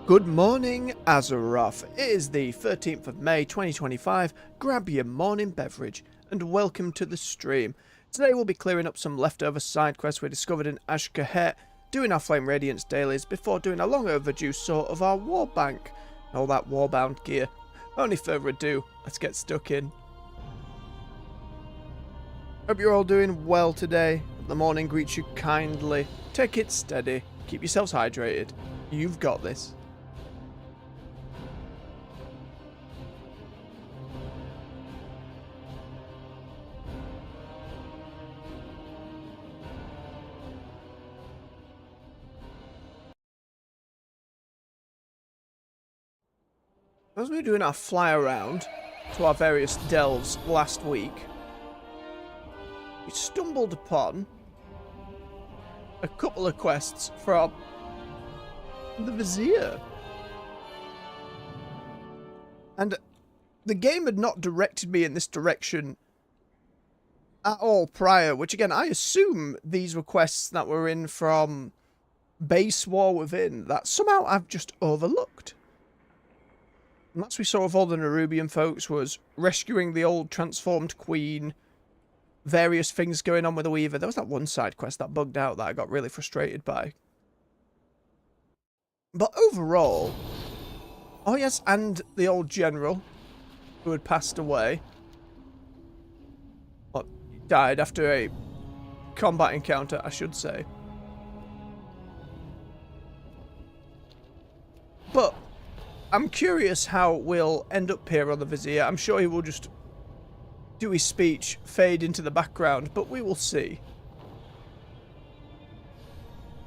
Good morning, Azeroth. It is the 13th of May 2025. Grab your morning beverage and welcome to the stream. Today we'll be clearing up some leftover side quests we discovered in Ashkahet, doing our Flame Radiance dailies before doing a long overdue sort of our Warbank and all that warbound gear. Only further ado, let's get stuck in. Hope you're all doing well today. The morning greets you kindly. Take it steady. Keep yourselves hydrated. You've got this. As we were doing our fly around to our various delves last week, we stumbled upon a couple of quests from the Vizier. And the game had not directed me in this direction at all prior, which again, I assume these were quests that were in from Base War Within that somehow I've just overlooked. And that's we saw of all the Nerubian folks was rescuing the old transformed queen, various things going on with the Weaver. There was that one side quest that bugged out that I got really frustrated by. But overall, oh yes, and the old general who had passed away, well, died after a combat encounter, I should say. But I'm curious how we'll end up here on the Vizier. I'm sure he will just do his speech, fade into the background, but we will see.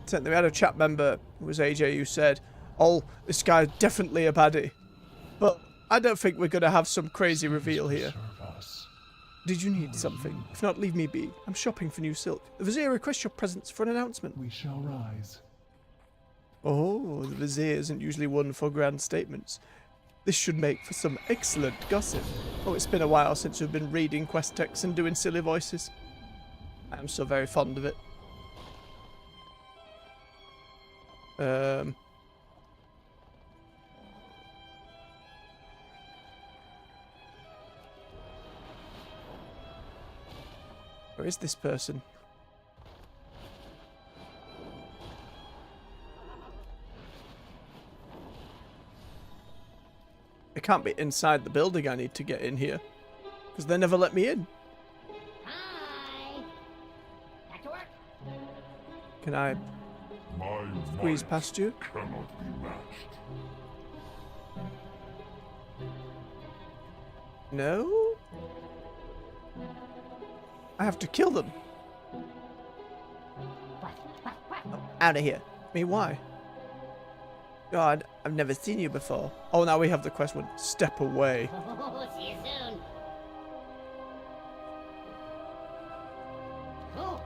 Certainly, we had a chat member, it was AJ, who said, "Oh, this guy's definitely a baddie." But I don't think we're going to have some crazy reveal here. Did you need something? If not, leave me be. I'm shopping for new silk. The Vizier requests your presence for an announcement. We shall rise. Oh, the Vizier isn't usually one for grand statements. This should make for some excellent gossip. Oh, it's been a while since we've been reading quest texts and doing silly voices. I'm so very fond of it. Where is this person? I can't be inside the building I need to get in here, because they never let me in. Hi. Back to work. Can I squeeze past you? Cannot be matched. No? I have to kill them. Out of here. Me, why? God, I've never seen you before. Oh, now we have the quest one. Step away. Oh, see you soon. Oh,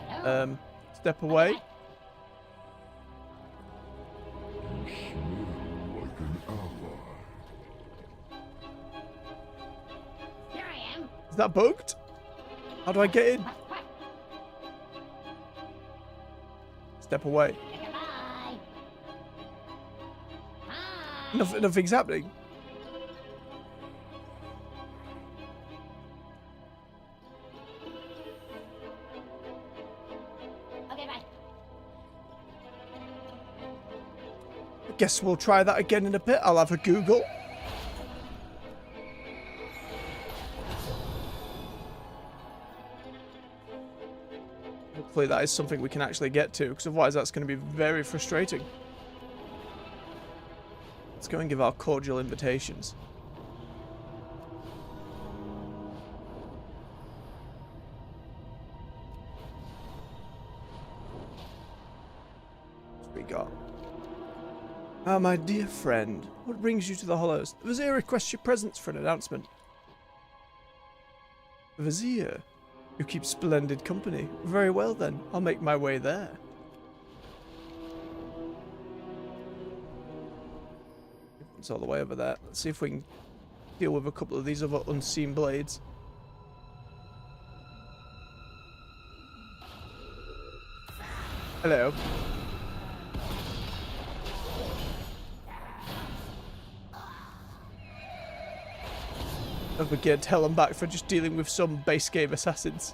hello. Step away. You smell like an ally. Here I am. Is that bugged? How do I get in? Step away. Goodbye. Hi. Nothing's happening. Okay, bye. I guess we'll try that again in a bit. I'll have a Google. Hopefully that is something we can actually get to, because otherwise that's going to be very frustrating. Let's go and give our cordial invitations. What have we got? Ah, my dear friend, what brings you to the Hollows? The Vizier requests your presence for an announcement. The Vizier? You keep splendid company. Very well then, I'll make my way there. It's all the way over there. Let's see if we can deal with a couple of these other unseen blades. Hello. Don't forget to hell I'm back for just dealing with some base game assassins.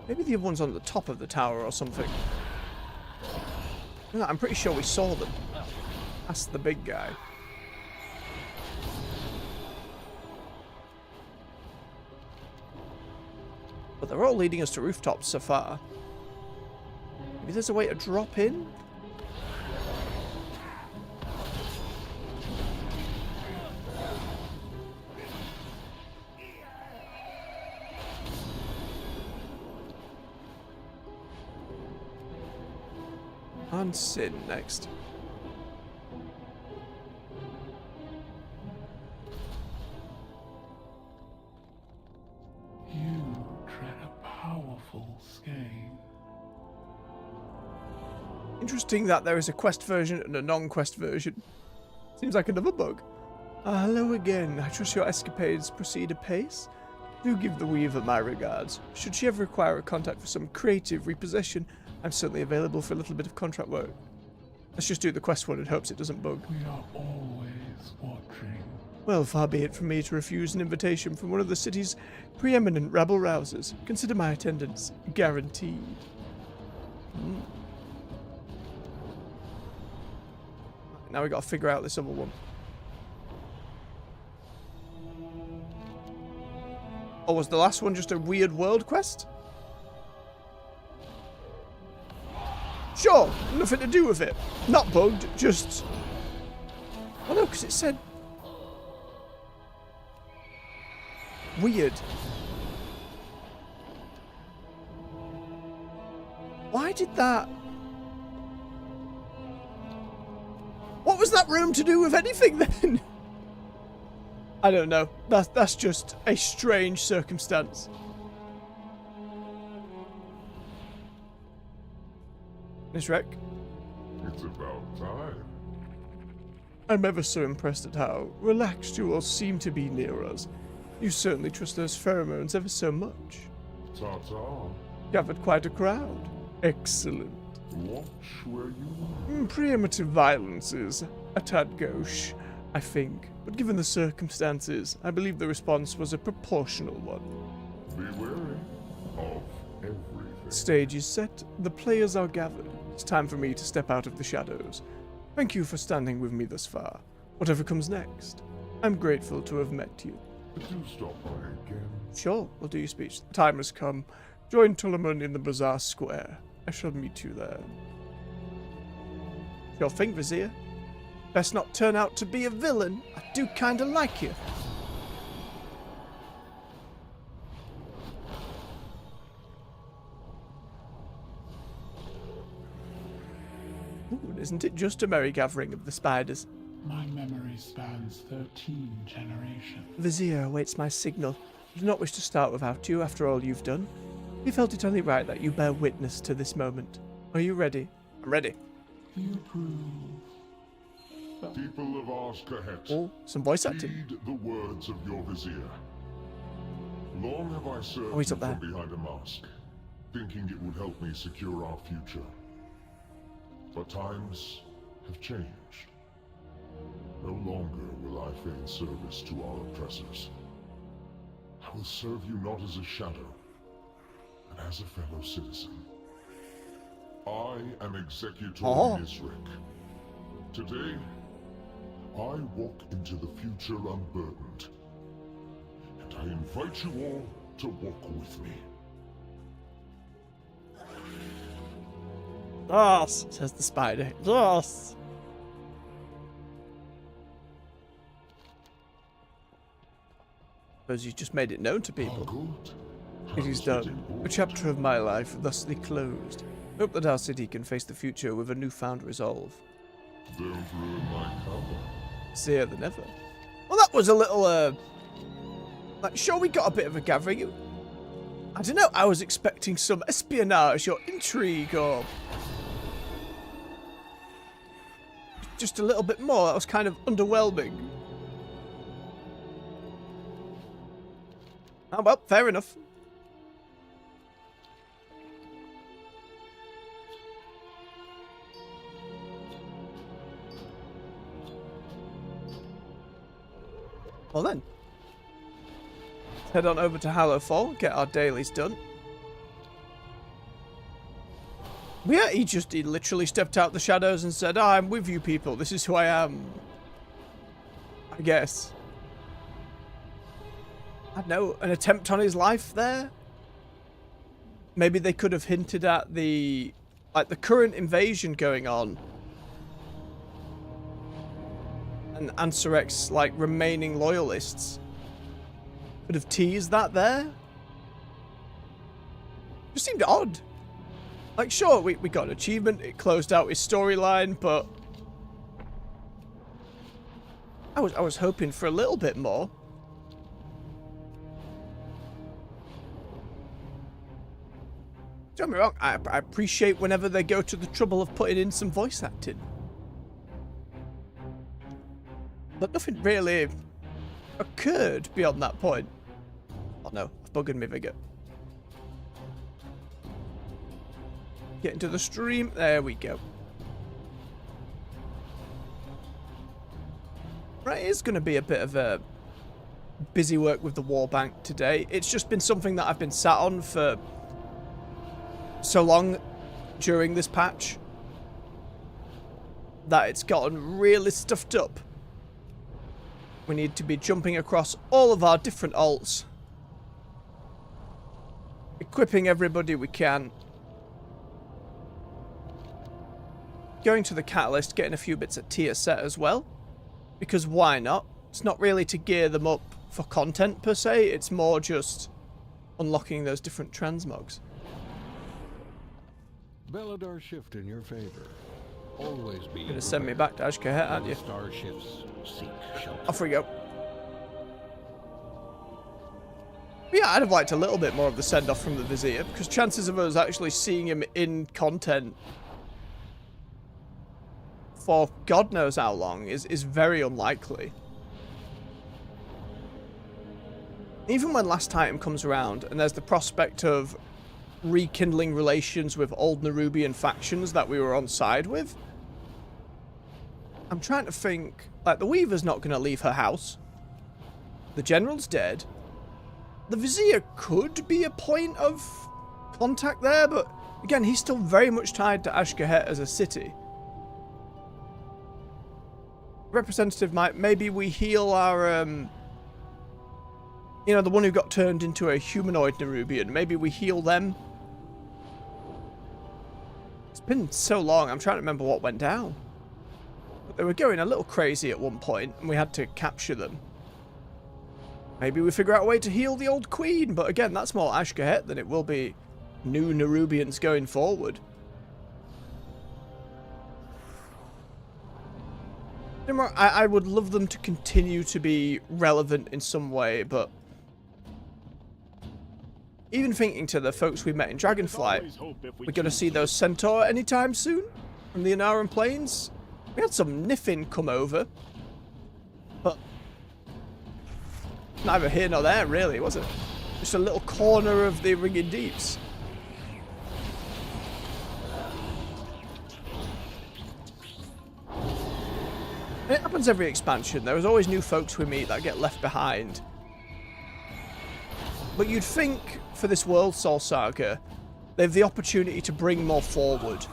Maybe the other one's on the top of the tower or something. No, I'm pretty sure we saw them. That's the big guy. But they're all leading us to rooftops so far. Maybe there's a way to drop in? And Sin next. You tread a powerful skein. Interesting that there is a quest version and a non-quest version. Seems like another bug. Hello again. I trust your escapades proceed apace. Do give the Weaver my regards. Should she ever require a contact for some creative repossession, I'm certainly available for a little bit of contract work. Let's just do the quest one in hopes it doesn't bug. We are always watching. Well, far be it from me to refuse an invitation from one of the city's preeminent rabble-rousers. Consider my attendance guaranteed. Now we gotta figure out this other one. Oh, was the last one just a weird world quest? Sure, nothing to do with it. Not bugged, just... Oh no, because it said... Weird. Why did that... What was that room to do with anything then? I don't know. That's just a strange circumstance. Miss Wreck? It's about time. I'm ever so impressed at how relaxed you all seem to be near us. You certainly trust those pheromones ever so much. Ta-ta. Gathered quite a crowd. Excellent. Watch where you are. Primitive violence is a tad gauche, I think. But given the circumstances, I believe the response was a proportional one. Be wary of everything. Stage is set, the players are gathered. It's time for me to step out of the shadows. Thank you for standing with me thus far. Whatever comes next, I'm grateful to have met you. Do stop by again. Sure, we'll do your speech. The time has come. Join Tulaman in the Bazaar Square. I shall meet you there. Sure thing, Vizier. Best not turn out to be a villain. I do kinda like you. Ooh, isn't it just a merry gathering of the spiders? My memory spans 13 generations. Vizier awaits my signal. I do not wish to start without you after all you've done. We felt it only right that you bear witness to this moment. Are you ready? I'm ready. You prove. People of Arzkahet, Oh, some voice acting. heed the words of your vizier. Long have I served Oh, he's you up there. from behind a mask, thinking it would help me secure our future. But times have changed. No longer will I feign service to our oppressors. I will serve you not as a shadow, but as a fellow citizen. I am Executor Nisrik. Today, I walk into the future unburdened, and I invite you all to walk with me. Yes, says the spider. Yes. Suppose you just made it known to people. Good. It is done. A chapter of my life thusly closed. Hope that our city can face the future with a newfound resolve. Don't ruin my cover. Seer than ever. Well, that was a little, like, sure, we got a bit of a gathering. I don't know, I was expecting some espionage or intrigue or... just a little bit more. That was kind of underwhelming. Oh, well, fair enough. Well then. Let's head on over to Hallowfall, get our dailies done. But yeah, he literally stepped out the shadows and said, "Oh, I'm with you people, this is who I am." I guess. I don't know, an attempt on his life there? Maybe they could have hinted at the current invasion going on. And Ansarek's, like, remaining loyalists. Could have teased that there. Just seemed odd. Like, sure, we got an achievement, it closed out his storyline, but I was hoping for a little bit more. Don't get me wrong, I appreciate whenever they go to the trouble of putting in some voice acting. But nothing really occurred beyond that point. Oh no, I've buggered me vigor. Get into the stream. There we go. Right, it's going to be a bit of a busy work with the Warbank today. It's just been something that I've been sat on for so long during this patch that it's gotten really stuffed up. We need to be jumping across all of our different alts, equipping everybody we can, going to the catalyst, getting a few bits at tier set as well, because why not? It's not really to gear them up for content per se, it's more just unlocking those different transmogs. Beladar shift in your favor. Always be. You're gonna send me back to Ashkahet, aren't you? Starships seek shelter. Off we go. Yeah, I'd have liked a little bit more of the send-off from the Vizier, because chances of us actually seeing him in content for God knows how long is very unlikely. Even when last Titan comes around and there's the prospect of rekindling relations with old Nerubian factions that we were on side with, I'm trying to think, like, the Weaver's not going to leave her house. The General's dead. The Vizier could be a point of contact there, but again, he's still very much tied to Ashkahet as a city. Representative might, maybe we heal our, you know, the one who got turned into a humanoid Nerubian. Maybe we heal them. It's been so long, I'm trying to remember what went down. But they were going a little crazy at one point, and we had to capture them. Maybe we figure out a way to heal the old queen, but again, that's more Ashkahet than it will be new Nerubians going forward. I would love them to continue to be relevant in some way, but even thinking to the folks we met in Dragonflight, we're going to see those Centaur anytime soon from the Anaran Plains. We had some Niffin come over, but neither here nor there, really, was it? Just a little corner of the Ringing Deeps. It happens every expansion. There is always new folks we meet that get left behind. But you'd think for this World Soul Saga, they have the opportunity to bring more forward.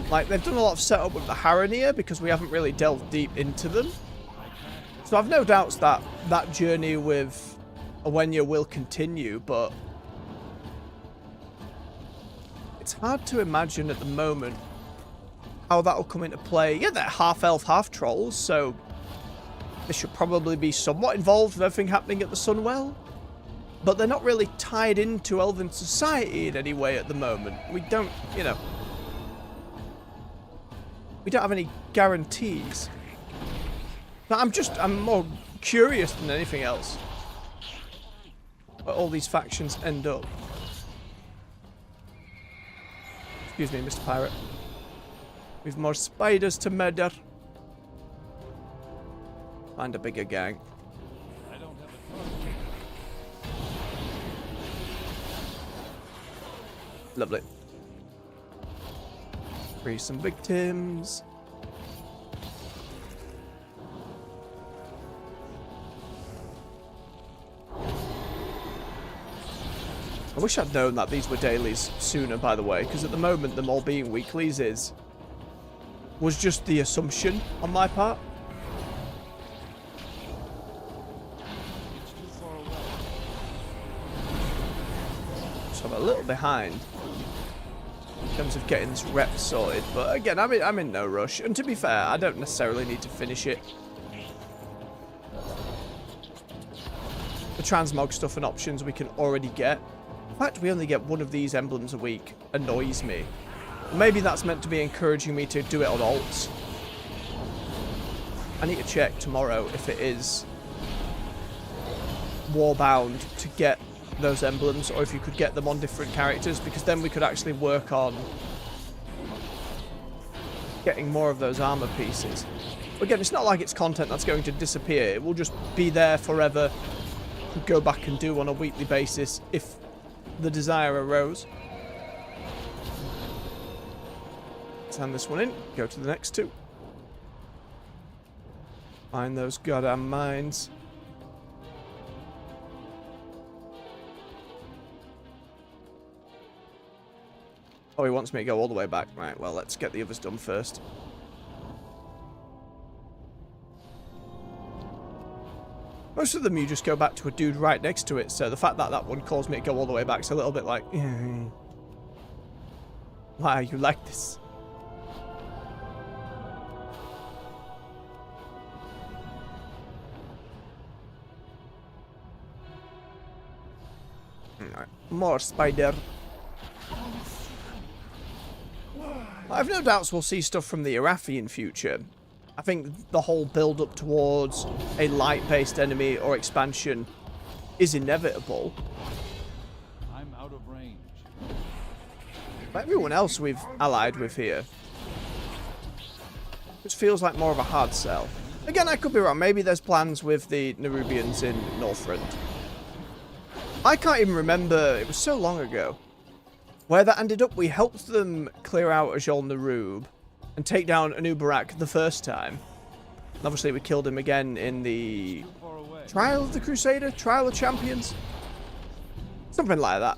Like, they've done a lot of setup with the Haranir because we haven't really delved deep into them. So I've no doubts that that journey with Owenya will continue, but it's hard to imagine at the moment how that'll come into play. Yeah, they're half-elf, half-trolls, so they should probably be somewhat involved with everything happening at the Sunwell. But they're not really tied into Elven society in any way at the moment. We don't, you know, we don't have any guarantees. But I'm more curious than anything else where all these factions end up. Excuse me, Mr. Pirate. We've more spiders to murder. Find a bigger gang. Lovely. Free some victims. I wish I'd known that these were dailies sooner, by the way, because at the moment them all being weeklies was just the assumption on my part. So I'm a little behind in terms of getting this rep sorted, but again, I'm in no rush. And to be fair, I don't necessarily need to finish it. The transmog stuff and options we can already get. The fact we only get one of these emblems a week annoys me. Maybe that's meant to be encouraging me to do it on alts. I need to check tomorrow if it is warbound to get those emblems, or if you could get them on different characters, because then we could actually work on getting more of those armor pieces. Again, it's not like it's content that's going to disappear. It will just be there forever. Could go back and do on a weekly basis if the desire arose. Let's hand this one in. Go to the next two. Find those goddamn mines. Oh, he wants me to go all the way back. Right, well, let's get the others done first. Most of them you just go back to a dude right next to it, so the fact that that one calls me to go all the way back is a little bit like... Why are you like this? Alright, more spider. I have no doubts we'll see stuff from the Arathi in future. I think the whole build-up towards a light-based enemy or expansion is inevitable. I'm out of range. But everyone else we've allied with here, which feels like more of a hard sell. Again, I could be wrong. Maybe there's plans with the Nerubians in Northrend. I can't even remember. It was so long ago. Where that ended up, we helped them clear out Ajol Nerub and take down Anubarak the first time. And obviously we killed him again in the Trial of the Crusader? Trial of Champions? Something like that.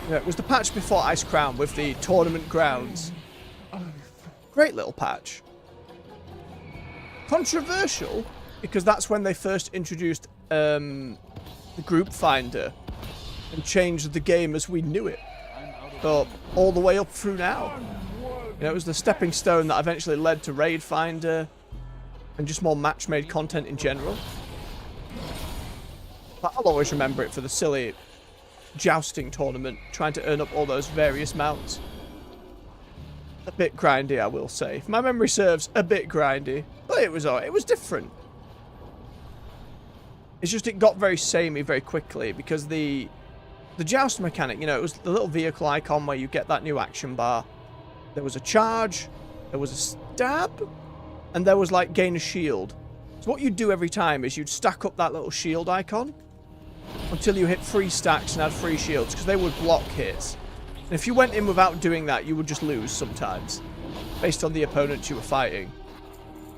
Yeah, it was the patch before Ice Crown with the tournament grounds. Great little patch. Controversial, because that's when they first introduced the group finder and changed the game as we knew it. But all the way up through now. You know, it was the stepping stone that eventually led to Raid Finder and just more match-made content in general. But I'll always remember it for the silly jousting tournament, trying to earn up all those various mounts. A bit grindy, I will say. If my memory serves, a bit grindy. But it was alright. It was different. It's just it got very samey very quickly because the joust mechanic, you know, it was the little vehicle icon where you get that new action bar. There was a charge, there was a stab, and there was like gain a shield. So what you'd do every time is you'd stack up that little shield icon until you hit 3 stacks and had 3 shields, because they would block hits. And if you went in without doing that, you would just lose sometimes, based on the opponents you were fighting.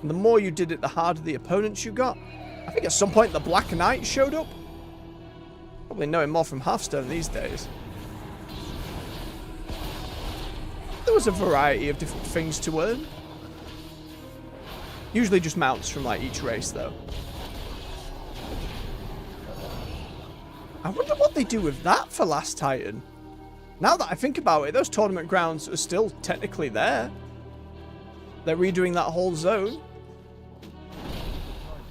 And the more you did it, the harder the opponents you got. I think at some point the Black Knight showed up. Probably know him more from Hearthstone these days. There was a variety of different things to earn. Usually just mounts from like each race though. I wonder what they do with that for Last Titan. Now that I think about it, those tournament grounds are still technically there. They're redoing that whole zone.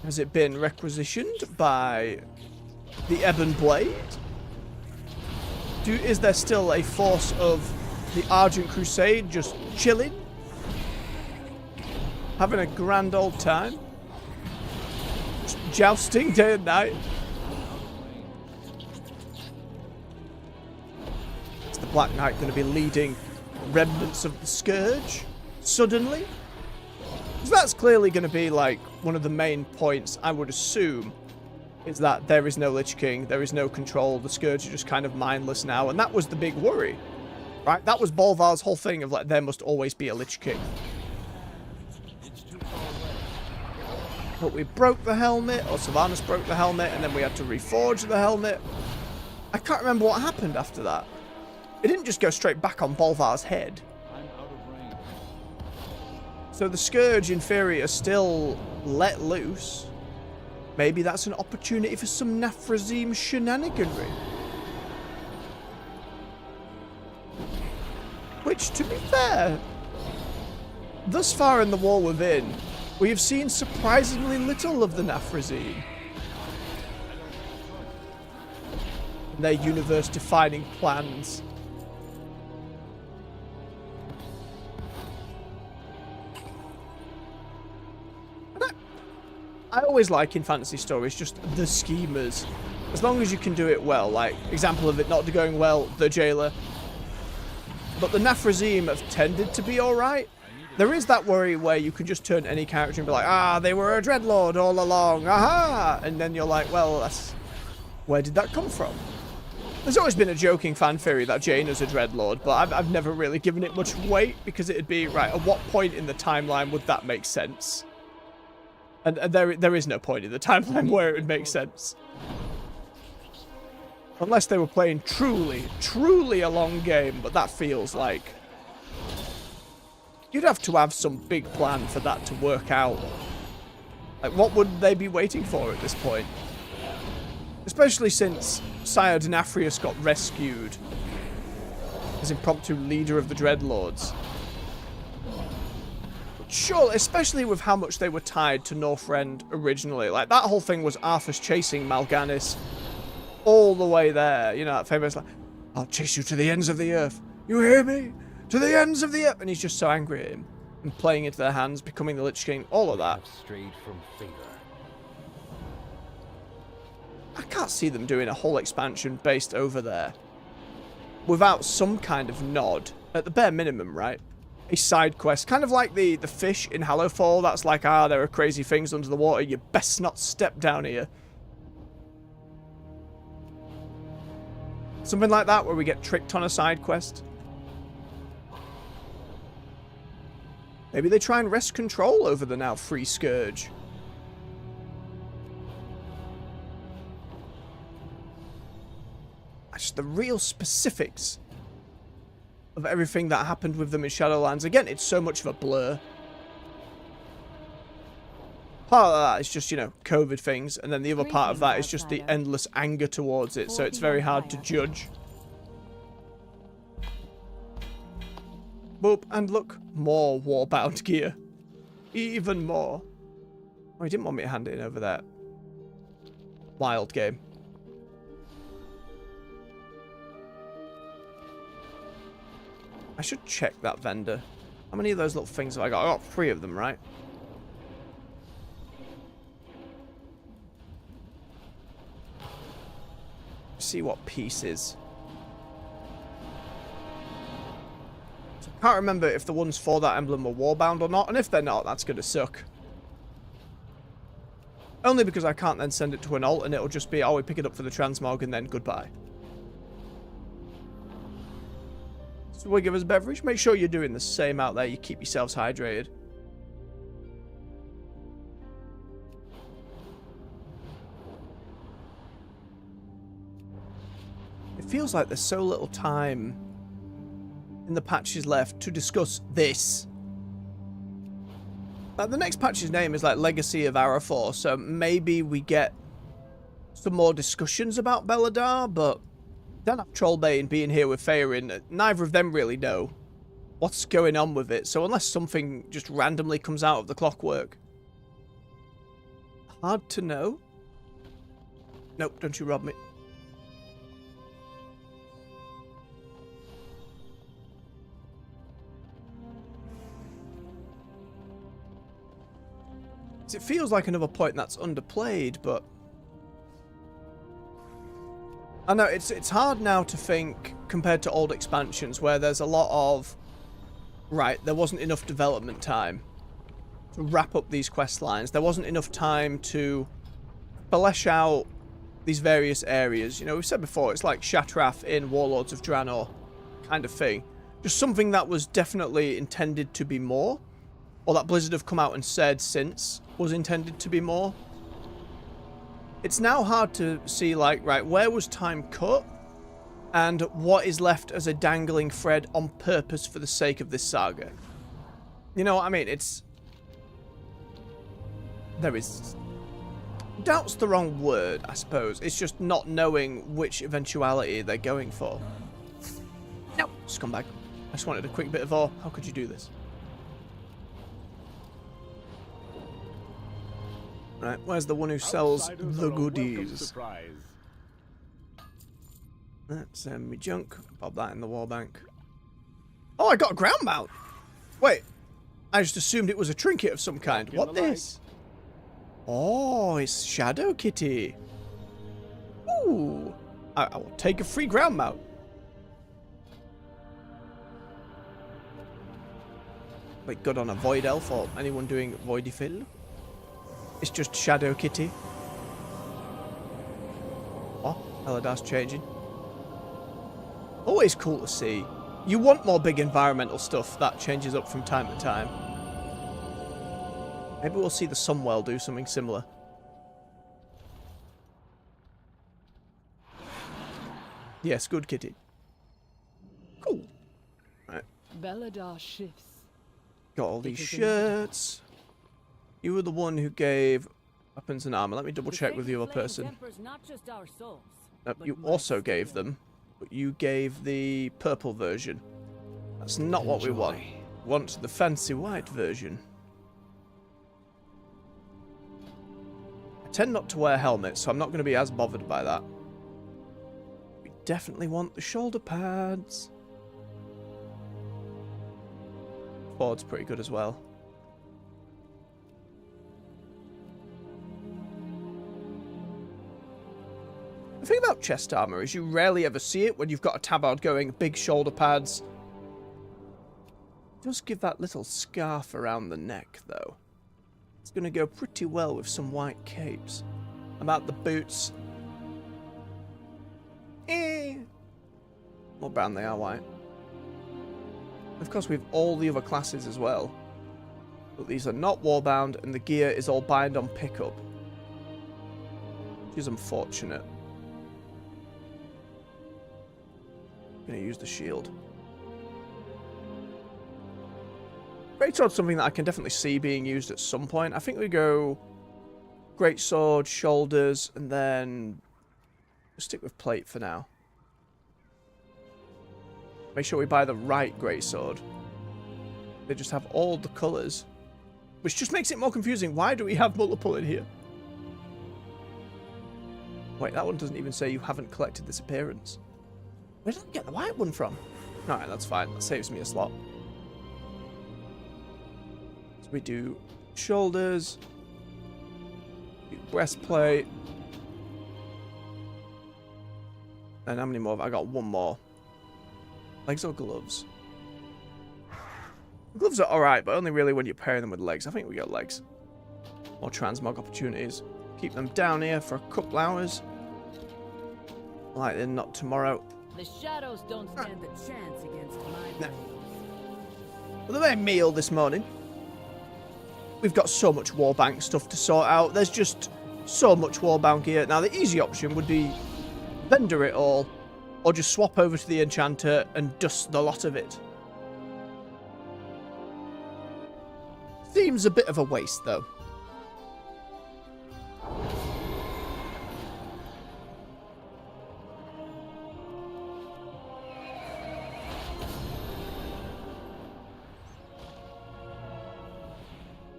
Has it been requisitioned by the Ebon Blade? Is there still a force of the Argent Crusade just chilling? Having a grand old time? Just jousting day and night? Is the Black Knight going to be leading remnants of the Scourge? Suddenly? Because that's clearly going to be like one of the main points, I would assume, is that there is no Lich King, there is no control, the Scourge are just kind of mindless now, and that was the big worry. Right, that was Bolvar's whole thing of like, there must always be a Lich King. It's too far away. But we broke the helmet, or Sylvanas broke the helmet, and then we had to reforge the helmet. I can't remember what happened after that. It didn't just go straight back on Bolvar's head. I'm out of range. So the Scourge, in theory, are still let loose. Maybe that's an opportunity for some Nafrazim shenaniganry. Which, to be fair, thus far in the War Within, we have seen surprisingly little of the Nafrazim. And their universe-defining plans. I always like in fantasy stories just the schemers. As long as you can do it well. Like, example of it not going well, the Jailer. But the Nafrazim have tended to be alright. There is that worry where you can just turn any character and be like, ah, they were a Dreadlord all along, aha! And then you're like, well, that's... where did that come from? There's always been a joking fan theory that Jaina's a Dreadlord, but I've never really given it much weight, because it'd be, right, at what point in the timeline would that make sense? And there is no point in the timeline where it would make sense. Unless they were playing truly a long game, but that feels like... you'd have to have some big plan for that to work out. Like, what would they be waiting for at this point? Especially since Sire Denafrius got rescued as impromptu leader of the Dreadlords. Sure, especially with how much they were tied to Northrend originally. Like, that whole thing was Arthas chasing Mal'Ganis all the way there. You know, that famous, like, I'll chase you to the ends of the earth. You hear me? To the ends of the earth. And he's just so angry at him. And playing into their hands, becoming the Lich King, all of that. Strayed from favor. I can't see them doing a whole expansion based over there without some kind of nod, at the bare minimum, right? A side quest, kind of like the fish in Hallowfall. That's like, ah, there are crazy things under the water. You best not step down here. Something like that, where we get tricked on a side quest. Maybe they try and wrest control over the now free Scourge. Just the real specifics of everything that happened with them in Shadowlands. Again, it's so much of a blur. Part of that is just, you know, COVID things, and then the other part of that is just the endless anger towards it, so it's very hard to judge. Boop, and look, more warbound gear. Even more. Oh, he didn't want me to hand it in over there. Wild game. I should check that vendor. How many of those little things have I got? I got 3 of them, right? See what pieces. So I can't remember if the ones for that emblem were warbound or not, and if they're not, that's gonna suck. Only because I can't then send it to an alt and it'll just be, oh, we pick it up for the transmog and then goodbye. So we'll give us beverage. Make sure you're doing the same out there. You keep yourselves hydrated. It feels like there's so little time in the patches left to discuss this. Like, the next patch's name is like Legacy of Arathor, so maybe we get some more discussions about Beladar, but don't have Trollbane being here with Faerun. Neither of them really know what's going on with it, so unless something just randomly comes out of the clockwork, hard to know. Nope, don't you rob me. It feels like another point that's underplayed, but I know it's hard now to think compared to old expansions where there's a lot of, right, there wasn't enough development time to wrap up these quest lines. There wasn't enough time to flesh out these various areas. You know, we've said before, it's like Shatrath in Warlords of Draenor. kind of thing. Just something that was definitely intended to be more. Or that Blizzard have come out and said since was intended to be more. It's now hard to see, like, right, where was time cut? And what is left as a dangling thread on purpose for the sake of this saga? You know what I mean? It's... There is... Doubt's the wrong word, I suppose. It's just not knowing which eventuality they're going for. No, scumbag. I just wanted a quick bit of ore. How could you do this? Right, where's the one who sells the goodies? That's me junk. Pop that in the Warbank. Oh, I got a ground mount! Wait, I just assumed it was a trinket of some kind. What this? Oh, it's Shadow Kitty. Ooh, I will take a free ground mount. Like good on a Void Elf or anyone doing Voidy Fill. It's just Shadow Kitty. Oh, Eladar's changing. Always cool to see. You want more big environmental stuff that changes up from time to time. Maybe we'll see the Sunwell do something similar. Yes, good kitty. Cool. Right. Beladar shifts. Got all these shirts. You were the one who gave weapons and armor. Let me double check with the other person. Nope, you also gave them, but you gave the purple version. That's not what we want. We want the fancy white version. I tend not to wear helmets, so I'm not going to be as bothered by that. We definitely want the shoulder pads. Ford's pretty good as well. The thing about chest armor is you rarely ever see it when you've got a tabard going, big shoulder pads. It does give that little scarf around the neck, though. It's going to go pretty well with some white capes. About the boots. More brown they are white. Of course, we have all the other classes as well. But these are not warbound, and the gear is all bind on pickup. Which is unfortunate. Gonna use the shield. Greatsword's something that I can definitely see being used at some point. I think we go greatsword, shoulders, and then we'll stick with plate for now. Make sure we buy the right greatsword. They just have all the colours, which just makes it more confusing. Why do we have multiple in here? Wait, that one doesn't even say you haven't collected this appearance. Where did I get the white one from? Alright, that's fine. That saves me a slot. So we do shoulders, do breastplate. And how many more have I got? One more. Legs or gloves? Gloves are alright, but only really when you're pairing them with legs. I think we got legs. More transmog opportunities. Keep them down here for a couple hours. Like they're not tomorrow. The shadows don't stand a chance against my blade. Well, they made meal this morning. We've got so much Warbank stuff to sort out. There's just so much Warbank here. Now, the easy option would be vendor it all, or just swap over to the enchanter and dust the lot of it. Seems a bit of a waste, though.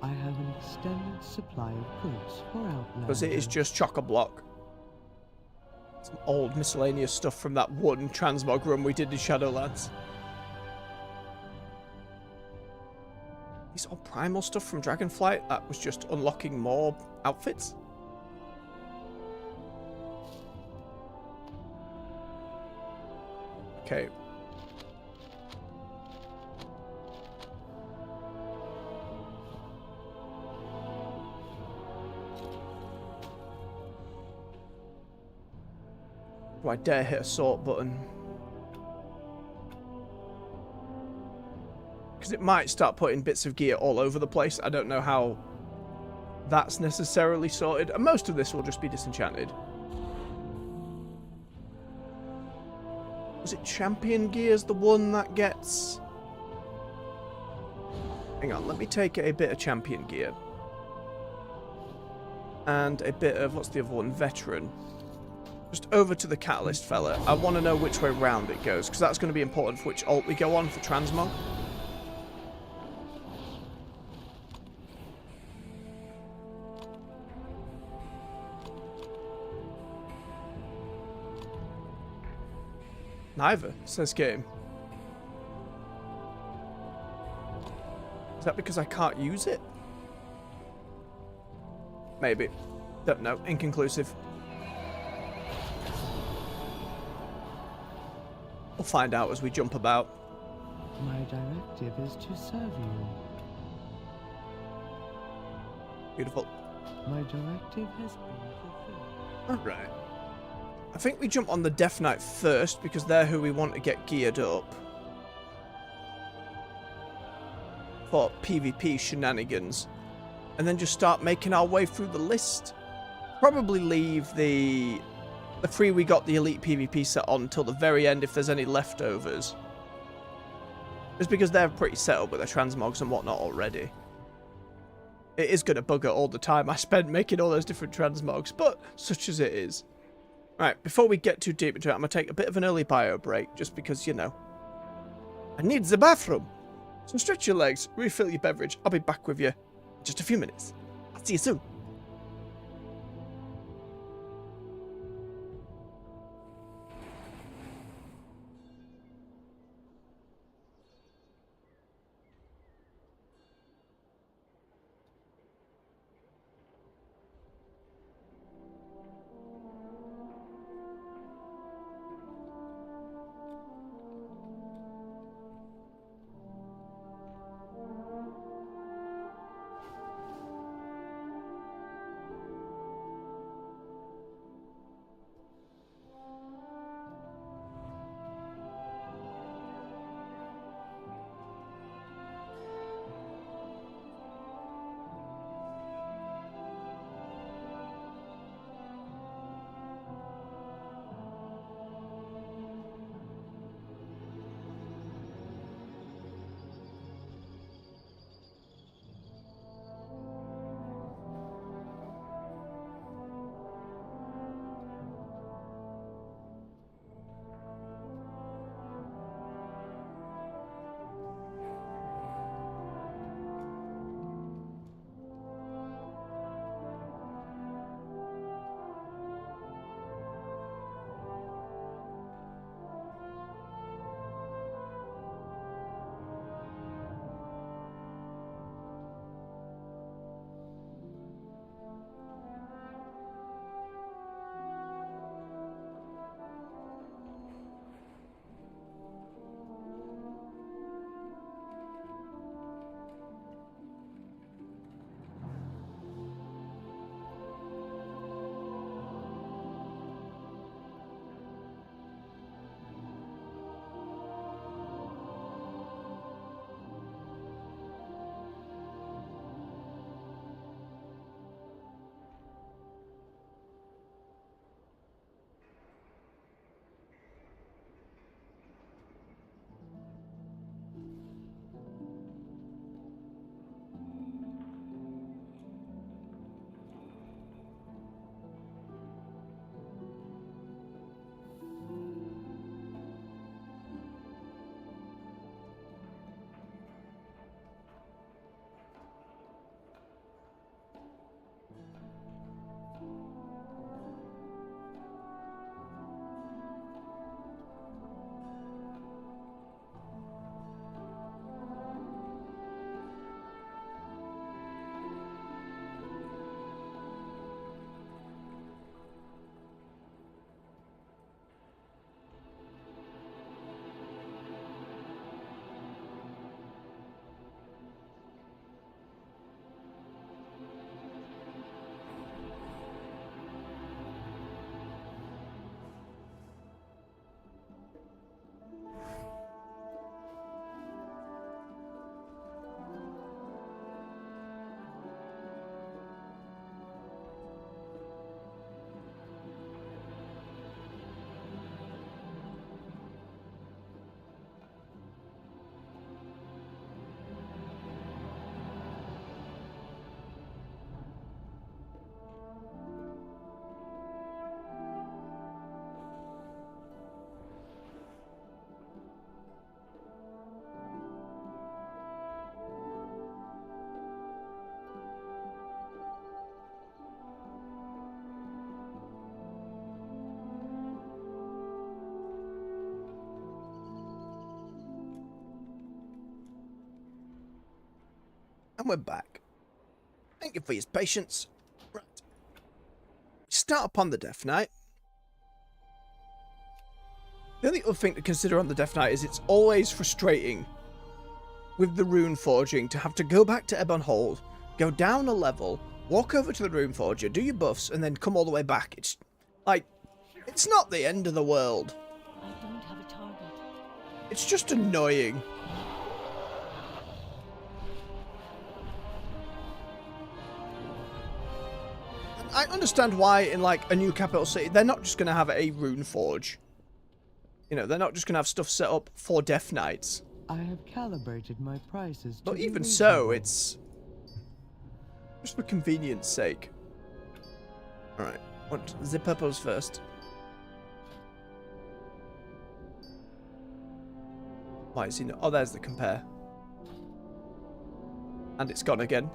I have an extended supply of goods for Outlander. Because it is just chock-a-block. Some old miscellaneous stuff from that one transmog run we did in Shadowlands. These all primal stuff from Dragonflight that was just unlocking more outfits. Okay. Do I dare hit a sort button? Because it might start putting bits of gear all over the place. I don't know how that's necessarily sorted. And most of this will just be disenchanted. Was it champion gear's the one that gets... Hang on, let me take a bit of champion gear. And a bit of, what's the other one? Veteran. Just over to the catalyst fella. I want to know which way round it goes, because that's going to be important for which ult we go on for transmog. Neither, says game. Is that because I can't use it? Maybe. Don't know. Inconclusive. We'll find out as we jump about. My directive is to serve you. Beautiful. My directive has been fulfilled. Alright. I think we jump on the Death Knight first, because they're who we want to get geared up. For PvP shenanigans. And then just start making our way through the list. Probably leave the 3 we got the elite PvP set on until the very end if there's any leftovers. Just because they're pretty set up with their transmogs and whatnot already. It is going to bugger all the time I spent making all those different transmogs, but such as it is. Right, before we get too deep into it, I'm going to take a bit of an early bio break, just because, you know, I need the bathroom. So stretch your legs, refill your beverage. I'll be back with you in just a few minutes. I'll see you soon. And we're back. Thank you for your patience. Right. Start upon the Death Knight. The only other thing to consider on the Death Knight is it's always frustrating with the rune forging to have to go back to Ebonhold, go down a level, walk over to the rune forger, do your buffs, and then come all the way back. It's like, it's not the end of the world. I don't have a target. It's just annoying. I understand why in like a new capital city, they're not just going to have a rune forge. You know, they're not just going to have stuff set up for Death Knights. I have calibrated my prices to But be even so, reasonable. it's just for convenience sake. Alright, what the purples first? Why is he not? Oh, there's the compare. And it's gone again.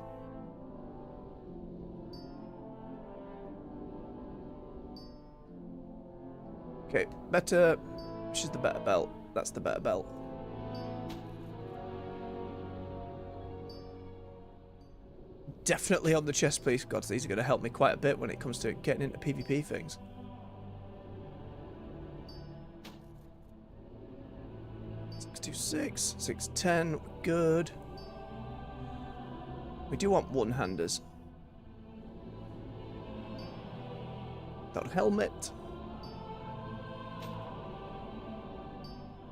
Okay, better. Which is the better belt? That's the better belt. Definitely on the chest, please. God, these are going to help me quite a bit when it comes to getting into PvP things. $626, $610, good. We do want one-handers. Got a helmet.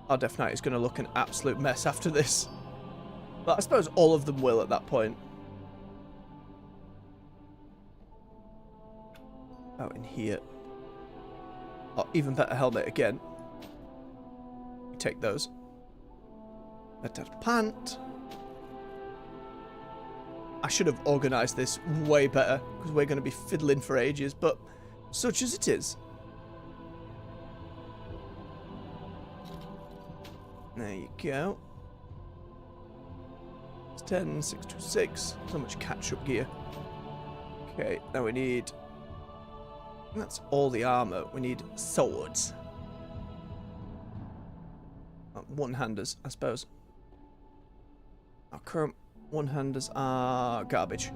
Our Death Knight is going to look an absolute mess after this. But I suppose all of them will at that point. Oh, in here. Oh, even better helmet again. We take those. Better pant. I should have organised this way better, because we're going to be fiddling for ages, but such as it is. There you go. It's 10, 626. So much catch-up gear. Okay, now we need... That's all the armour. We need swords. One-handers, I suppose. Our current one-handers are garbage.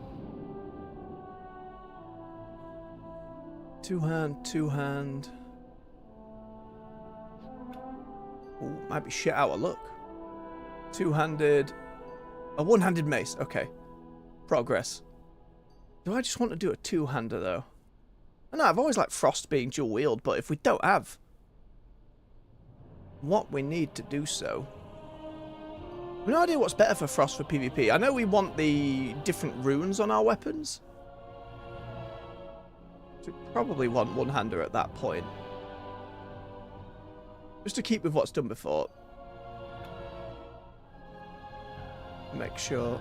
Two-hand, two-hand. Ooh, might be shit out of luck. Two-handed. A one-handed mace. Okay. Progress. Do I just want to do a two-hander, though? I know, I've always liked Frost being dual-wield, but if we don't have what we need to do so... I've no idea what's better for Frost for PvP. I know we want the different runes on our weapons. So we probably want one-hander at that point. Just to keep with what's done before. Make sure.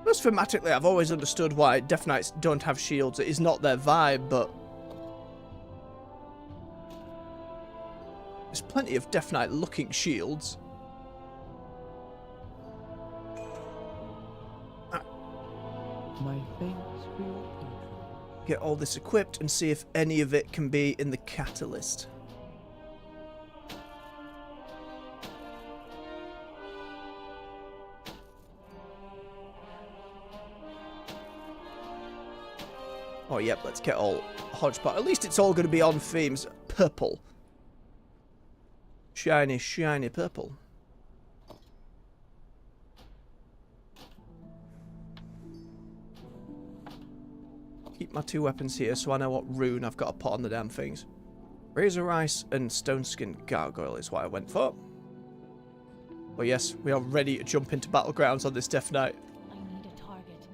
Most thematically, I've always understood why Death Knights don't have shields. It is not their vibe, but there's plenty of Death Knight looking shields. My thanks for your patronage. Get all this equipped and see if any of it can be in the catalyst. Oh, yep, let's get all hodgepodge. At least it's all going to be on themes. Purple. Shiny, shiny purple. Keep my two weapons here so I know what rune I've got to put on the damn things. Razor Ice and Stone Skin Gargoyle is what I went for. But yes, we are ready to jump into battlegrounds on this Death Knight. I need a target.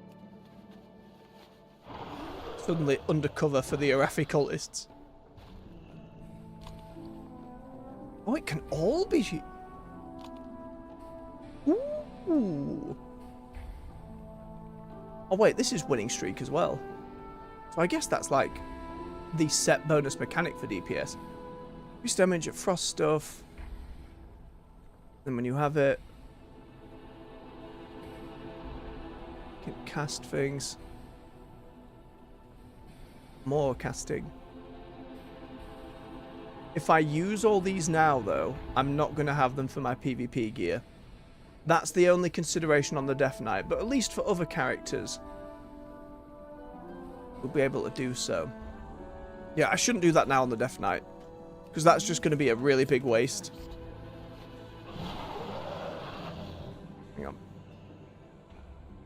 Suddenly undercover for the Arathi cultists. Oh, it can all be... Ooh. Oh wait, this is winning streak as well. So I guess that's like the set bonus mechanic for DPS. Increase damage at frost stuff. Then when you have it, you can cast things. More casting. If I use all these now, though, I'm not going to have them for my PvP gear. That's the only consideration on the Death Knight, but at least for other characters, we'll be able to do so. Yeah, I shouldn't do that now on the Death Knight, because that's just going to be a really big waste. Hang on.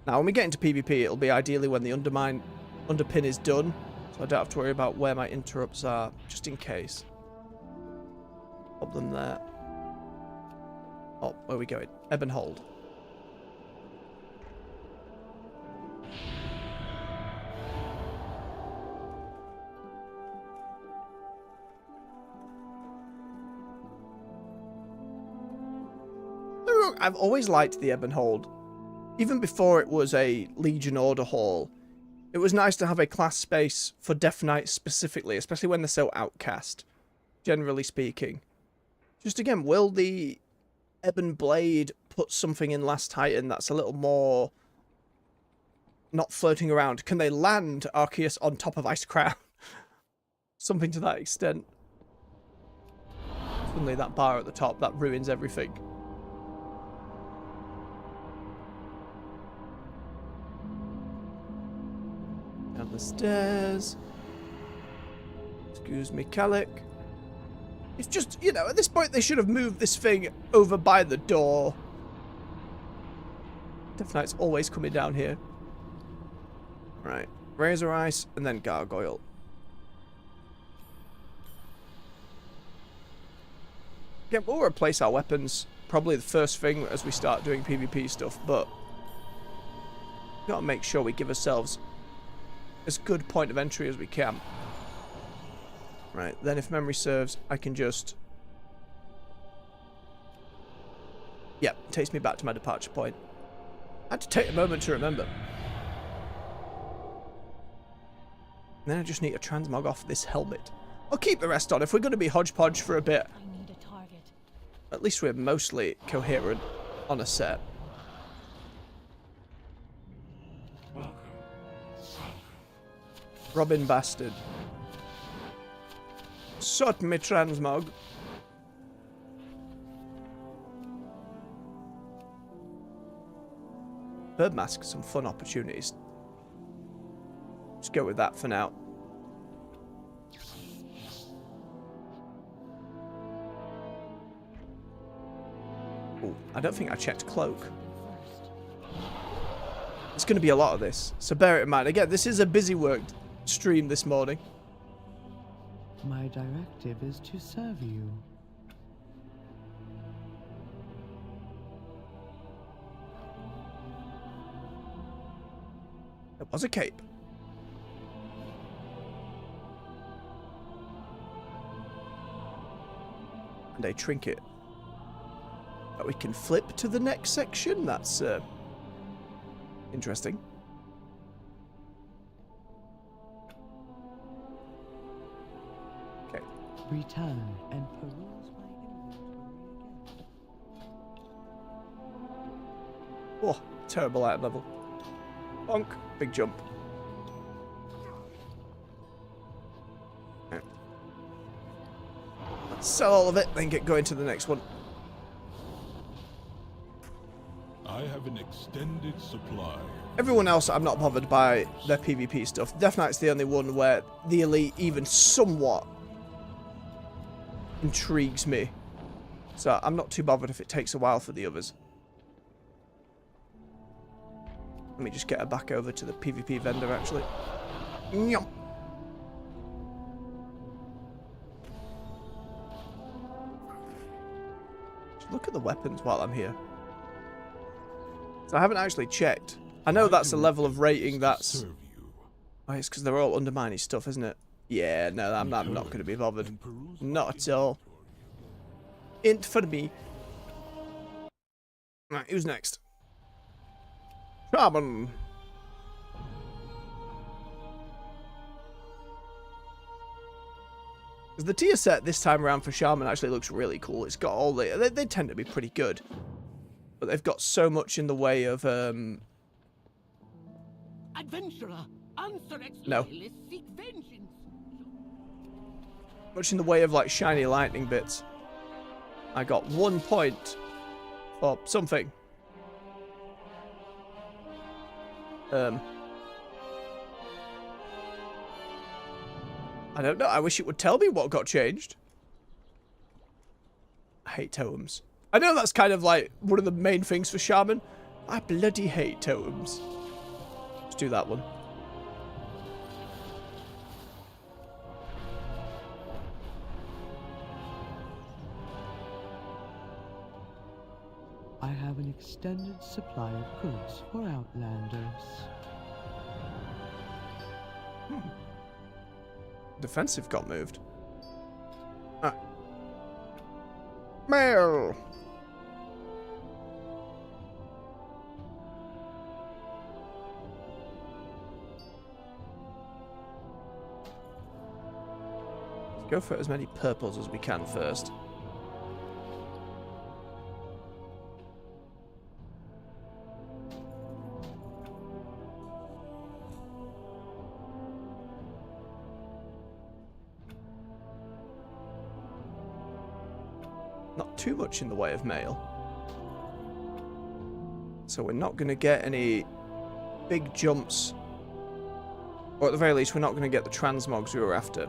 Now, when we get into PvP, it'll be ideally when the underpin is done, so I don't have to worry about where my interrupts are, just in case. Pop them there. Oh, where are we going? Ebb and hold. I've always liked the Ebb and Hold. Even before it was a Legion Order Hall, it was nice to have a class space for Death Knights specifically, especially when they're so outcast, generally speaking. Just again, will the Ebon Blade put something in Last Titan that's a little more not floating around? Can they land Arceus on top of Ice Crown? Something to that extent. Suddenly that bar at the top, that ruins everything. Down the stairs. Excuse me, Calic. It's just, you know, at this point they should have moved this thing over by the door. Death Knight's always coming down here. Right. Razor Ice and then Gargoyle. Again, we'll replace our weapons probably the first thing as we start doing PvP stuff, but we've got to make sure we give ourselves as good point of entry as we can. Right, then if memory serves, I can just... Yep, it takes me back to my departure point. I had to take a moment to remember. And then I just need to transmog off this helmet. I'll keep the rest on if we're going to be hodgepodge for a bit. I need a target. At least we're mostly coherent on a set. Robin Bastard. Sot me transmog. Bird Mask, some fun opportunities. Let's go with that for now. Ooh, I don't think I checked Cloak. It's going to be a lot of this, so bear it in mind. Again, this is a busy work stream this morning. My directive is to serve you. It was a cape. And a trinket that we can flip to the next section. That's interesting. Okay. Return and peruse my inventory again. Oh, terrible item level. Bonk. Big jump. Okay. Let's sell all of it, then get going to the next one. I have an extended supply. Everyone else, I'm not bothered by their PvP stuff. Death Knight's the only one where the elite even somewhat intrigues me. So I'm not too bothered if it takes a while for the others. Let me just get her back over to the PvP vendor, actually. Nyum. Just look at the weapons while I'm here. So I haven't actually checked. I know that's a level of rating that's... Oh, it's because they're all undermining stuff, isn't it? Yeah, no, I'm not going to be bothered. Not at all. Int for me. Right, who's next? Shaman. Because the tier set this time around for Shaman actually looks really cool. It's got all the... They tend to be pretty good. But they've got so much in the way of... Adventurer, answer No. seek vengeance. much in the way of like shiny lightning bits. I got 1 point or something. I don't know. I wish it would tell me what got changed. I hate totems. I know that's kind of like one of the main things for Shaman. I bloody hate totems. Let's do that one. I have an extended supply of goods for Outlanders. Defensive got moved. Ah. Mail. Let's go for as many purples as we can first. Not too much in the way of mail. So we're not going to get any big jumps. Or at the very least, we're not going to get the transmogs we were after.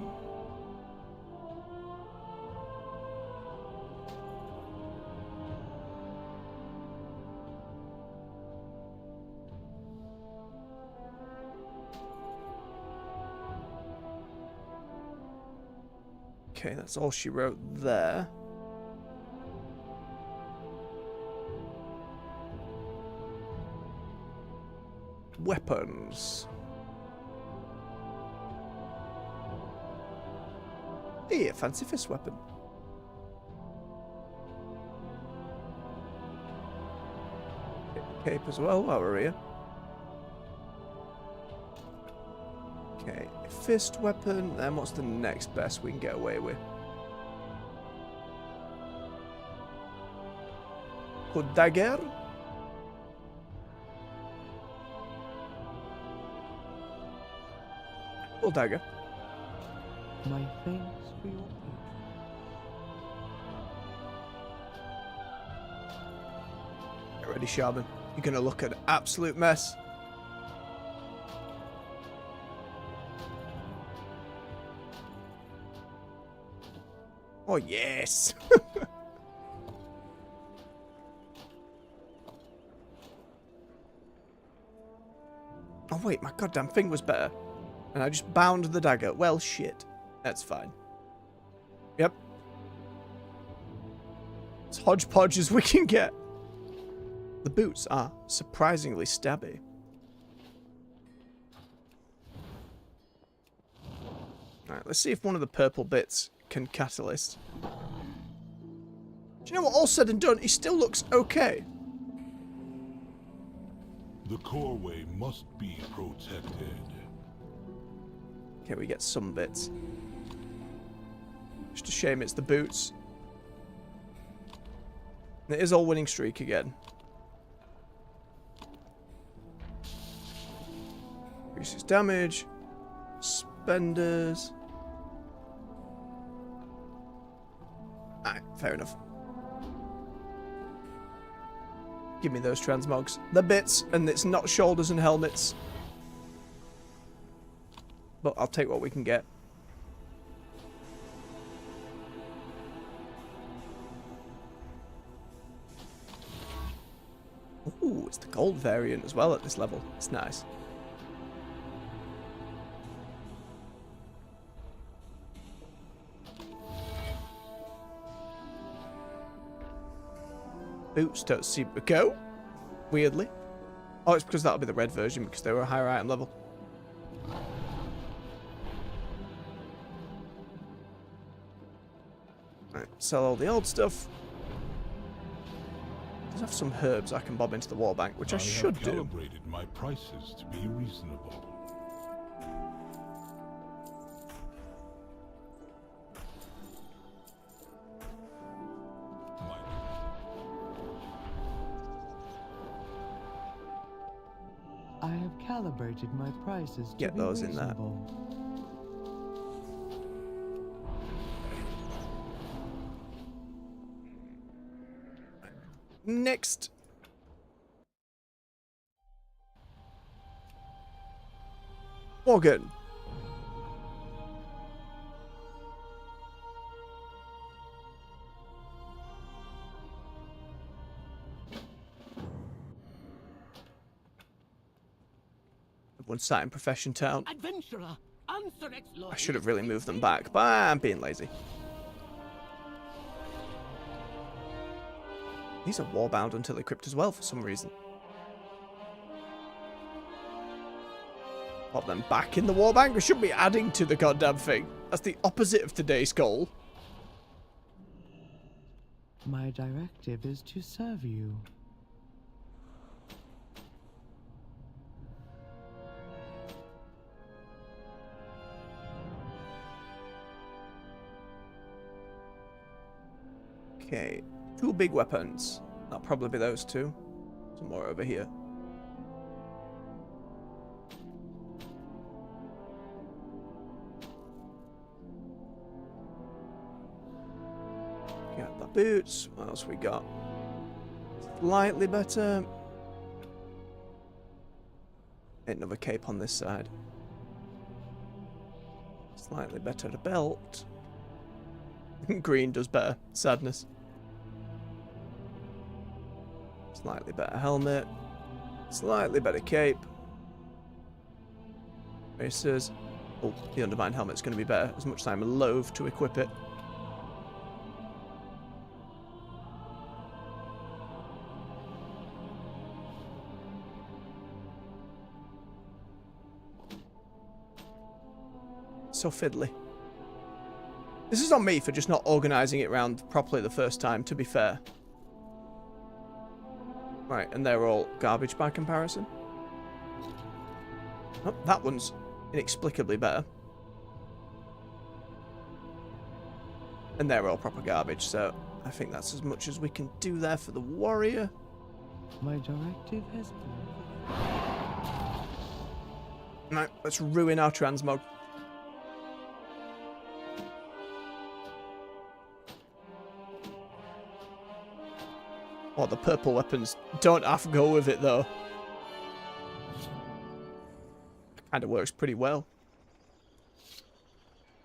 Okay, that's all she wrote there. Weapons. Hey, a fancy fist weapon. Cape as well while we're here. Okay, fist weapon. Then what's the next best we can get away with? Good dagger. Full dagger. My thanks for your patience. Get ready, Shaman. You're gonna look an absolute mess. Oh yes. Oh wait, my goddamn thing was better. And I just bound the dagger. Well, shit. That's fine. Yep. As hodgepodge as we can get. The boots are surprisingly stabby. Alright, let's see if one of the purple bits can catalyst. Do you know what? All said and done, he still looks okay. The coreway must be protected. Okay, we get some bits. Just a shame it's the boots. And it is all winning streak again. Increases damage. Spenders. Alright, fair enough. Give me those transmogs. The bits, and it's not shoulders and helmets. But I'll take what we can get. Ooh, it's the gold variant as well at this level. It's nice. Boots don't seem to go. Weirdly. Oh, it's because that'll be the red version because they were a higher item level. Right, sell all the old stuff. Does have some herbs I can bob into the Warbank, which I should do. I have calibrated my prices to be reasonable. I have calibrated my prices to Get be those in there. reasonable. Next. Morgan. Everyone's sat in Profession Town. Adventurer, answer its I should have really moved them back, but I'm being lazy. These are warbound until equipped as well for some reason. Pop them back in the warbank. We shouldn't be adding to the goddamn thing. That's the opposite of today's goal. My directive is to serve you. Okay, 2 big weapons. That'll probably be those 2. Some more over here. Got the boots. What else we got? Slightly better. Another cape on this side. Slightly better belt. Green does better. Sadness. Slightly better helmet. Slightly better cape. Racers. Oh, the undermined helmet's going to be better. As much as I'm loath to equip it. So fiddly. This is on me for just not organising it round properly the first time, to be fair. Right, and they're all garbage by comparison. Oh, that one's inexplicably better. And they're all proper garbage, so I think that's as much as we can do there for the warrior. My directive has been... Right, let's ruin our transmog. Oh, the purple weapons don't half go with it, though. Kind of works pretty well.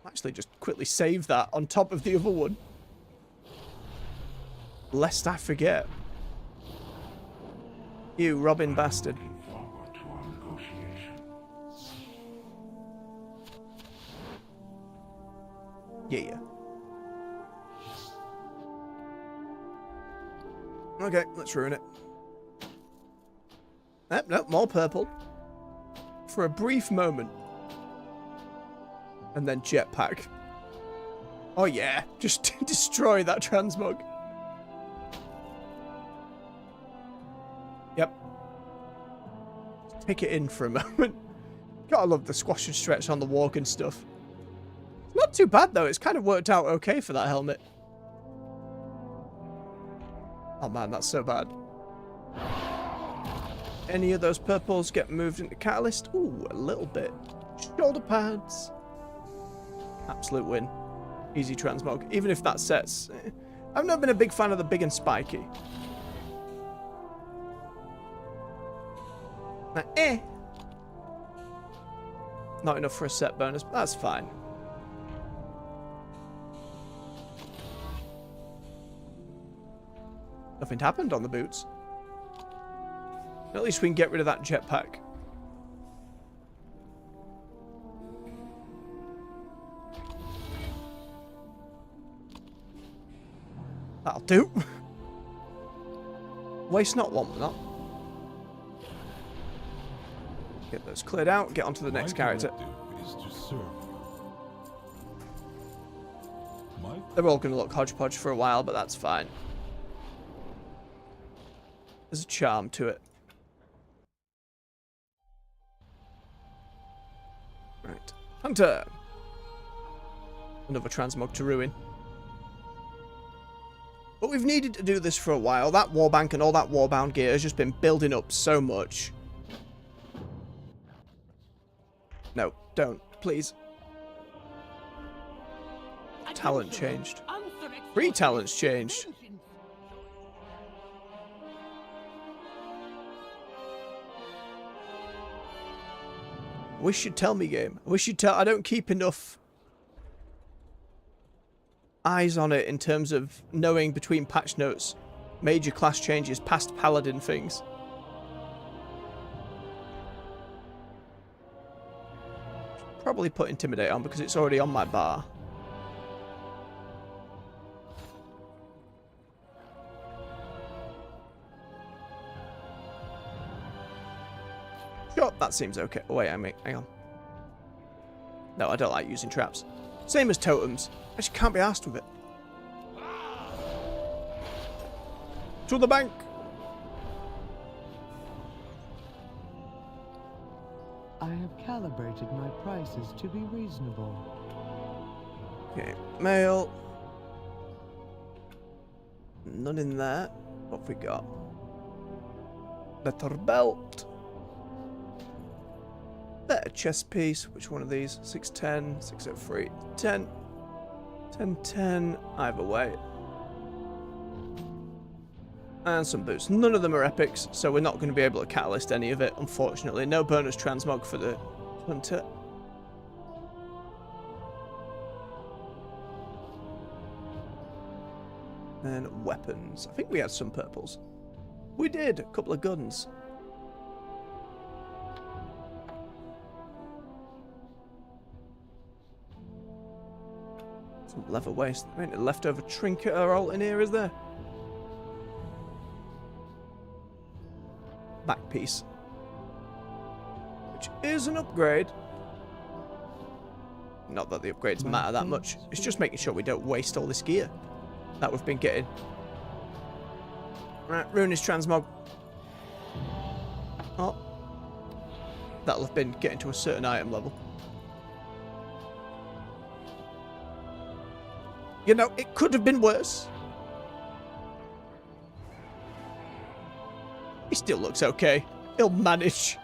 Actually, just quickly save that on top of the other one. Lest I forget. You, Robin bastard. Yeah. Okay, let's ruin it. Nope, more purple. For a brief moment. And then jetpack. Oh yeah, just destroy that transmog. Yep. Take it in for a moment. Gotta love the squash and stretch on the walk and stuff. Not too bad though, it's kind of worked out okay for that helmet. Oh man, that's so bad. Any of those purples get moved into catalyst? Ooh, a little bit. Shoulder pads. Absolute win. Easy transmog. Even if that sets... I've never been a big fan of the big and spiky. Not enough for a set bonus, but that's fine. Nothing happened on the boots. At least we can get rid of that jetpack. That'll do. Waste not, want not. Get those cleared out, get onto the next character. They're all going to look hodgepodge for a while, but that's fine. There's a charm to it. Right. Hunter! Another transmog to ruin. But we've needed to do this for a while. That warbank and all that warbound gear has just been building up so much. No, don't. Please. Talent changed. 3 talents changed. Wish you'd tell me, game. I wish you'd tell. I don't keep enough eyes on it in terms of knowing between patch notes, major class changes, past paladin things. Probably put Intimidate on because it's already on my bar. Sure, that seems okay. Oh, wait, hang on. No, I don't like using traps. Same as totems. I just can't be arsed with it. To the bank! I have calibrated my prices to be reasonable. Okay, mail. None in there. What have we got? Leather belt. Better chest piece. Which one of these? 610, 603, 10. 1010, either way. And some boots. None of them are epics, so we're not going to be able to catalyst any of it, unfortunately. No bonus transmog for the hunter. And weapons. I think we had some purples. We did! A couple of guns. Some leather waist. There ain't a leftover trinket or alt in here, is there? Back piece. Which is an upgrade. Not that the upgrades matter that much. It's just making sure we don't waste all this gear that we've been getting. Right, Ruinous Transmog. Oh. That'll have been getting to a certain item level. You know, it could have been worse. He still looks okay. He'll manage.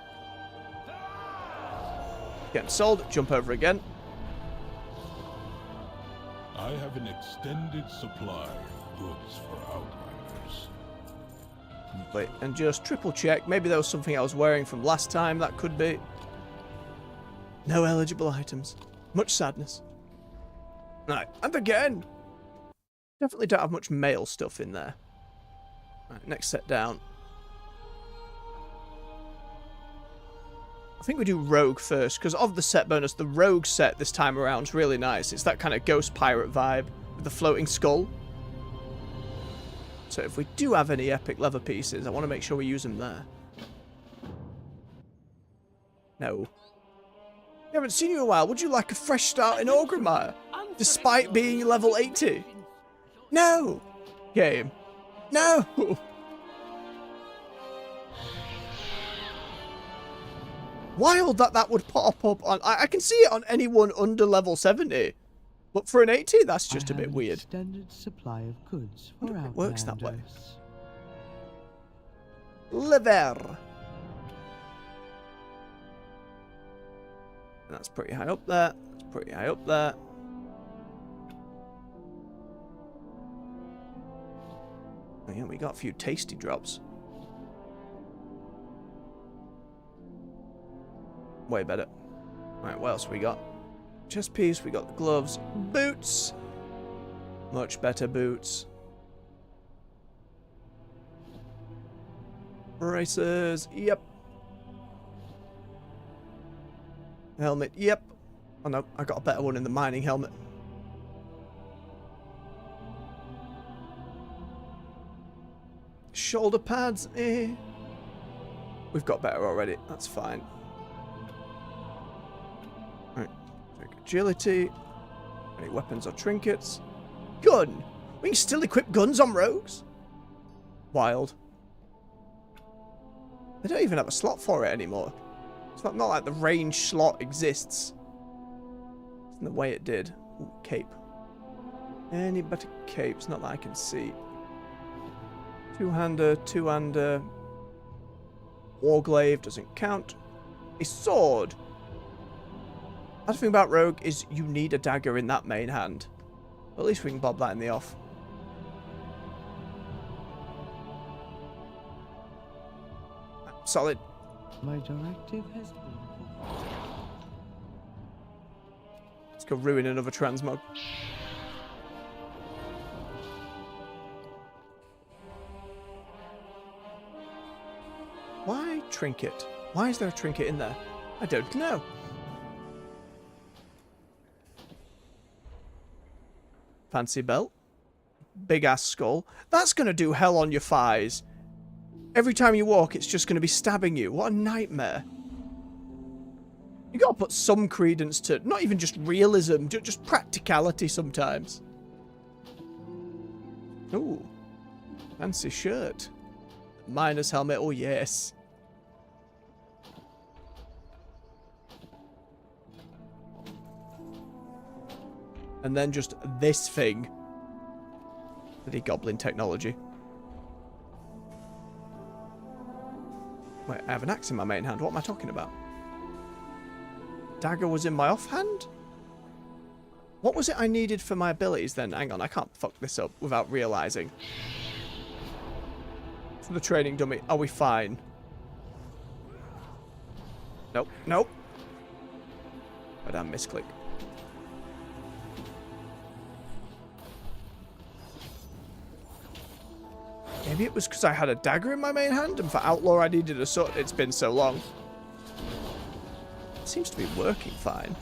Getting sold. Jump over again. I have an extended supply of goods for Outlanders. Wait, and just triple check. Maybe there was something I was wearing from last time. That could be. No eligible items. Much sadness. Right, and again. Definitely don't have much male stuff in there. Right, next set down. I think we do Rogue first, because of the set bonus, the Rogue set this time around is really nice. It's that kind of ghost pirate vibe with the floating skull. So if we do have any epic leather pieces, I want to make sure we use them there. No. I haven't seen you in a while. Would you like a fresh start in Orgrimmar? Despite being level 80? No! Game. No! Wild that that would pop up on... I can see it on anyone under level 70. But for an 80, that's just a bit weird. Extended supply of goods for It works that way. Outlanders. Liver. That's pretty high up there. That's pretty high up there. Oh, yeah, we got a few tasty drops. Way better. Right, what else we got? Chest piece, we got the gloves. Boots! Much better boots. Bracers, yep. Helmet, yep. Oh no, I got a better one in the mining helmet. Shoulder pads, eh. We've got better already, that's fine. Right, take agility. Any weapons or trinkets? Gun! We can still equip guns on rogues? Wild. They don't even have a slot for it anymore. It's not like the range slot exists. It's in the way it did. Ooh, cape. Any better capes? Not that I can see. Two-hander, two-hander. Warglaive doesn't count. A sword. Other thing about rogue is you need a dagger in that main hand. But at least we can bob that in the off. Solid. My directive has been fulfilled. Let's go ruin another transmog. Why trinket? Why is there a trinket in there? I don't know. Fancy belt. Big ass skull. That's going to do hell on your thighs. Every time you walk, it's just going to be stabbing you. What a nightmare. You got to put some credence to, not even just realism, just practicality sometimes. Ooh. Fancy shirt. Miner's helmet. Oh, yes. And then just this thing. The goblin technology. Wait, I have an axe in my main hand. What am I talking about? Dagger was in my offhand? What was it I needed for my abilities then? Hang on, I can't fuck this up without realizing. For the training dummy, are we fine? Nope, nope. Oh, damn, misclick. Maybe it was because I had a dagger in my main hand, and for Outlaw I needed a sword. It's been so long. It seems to be working fine.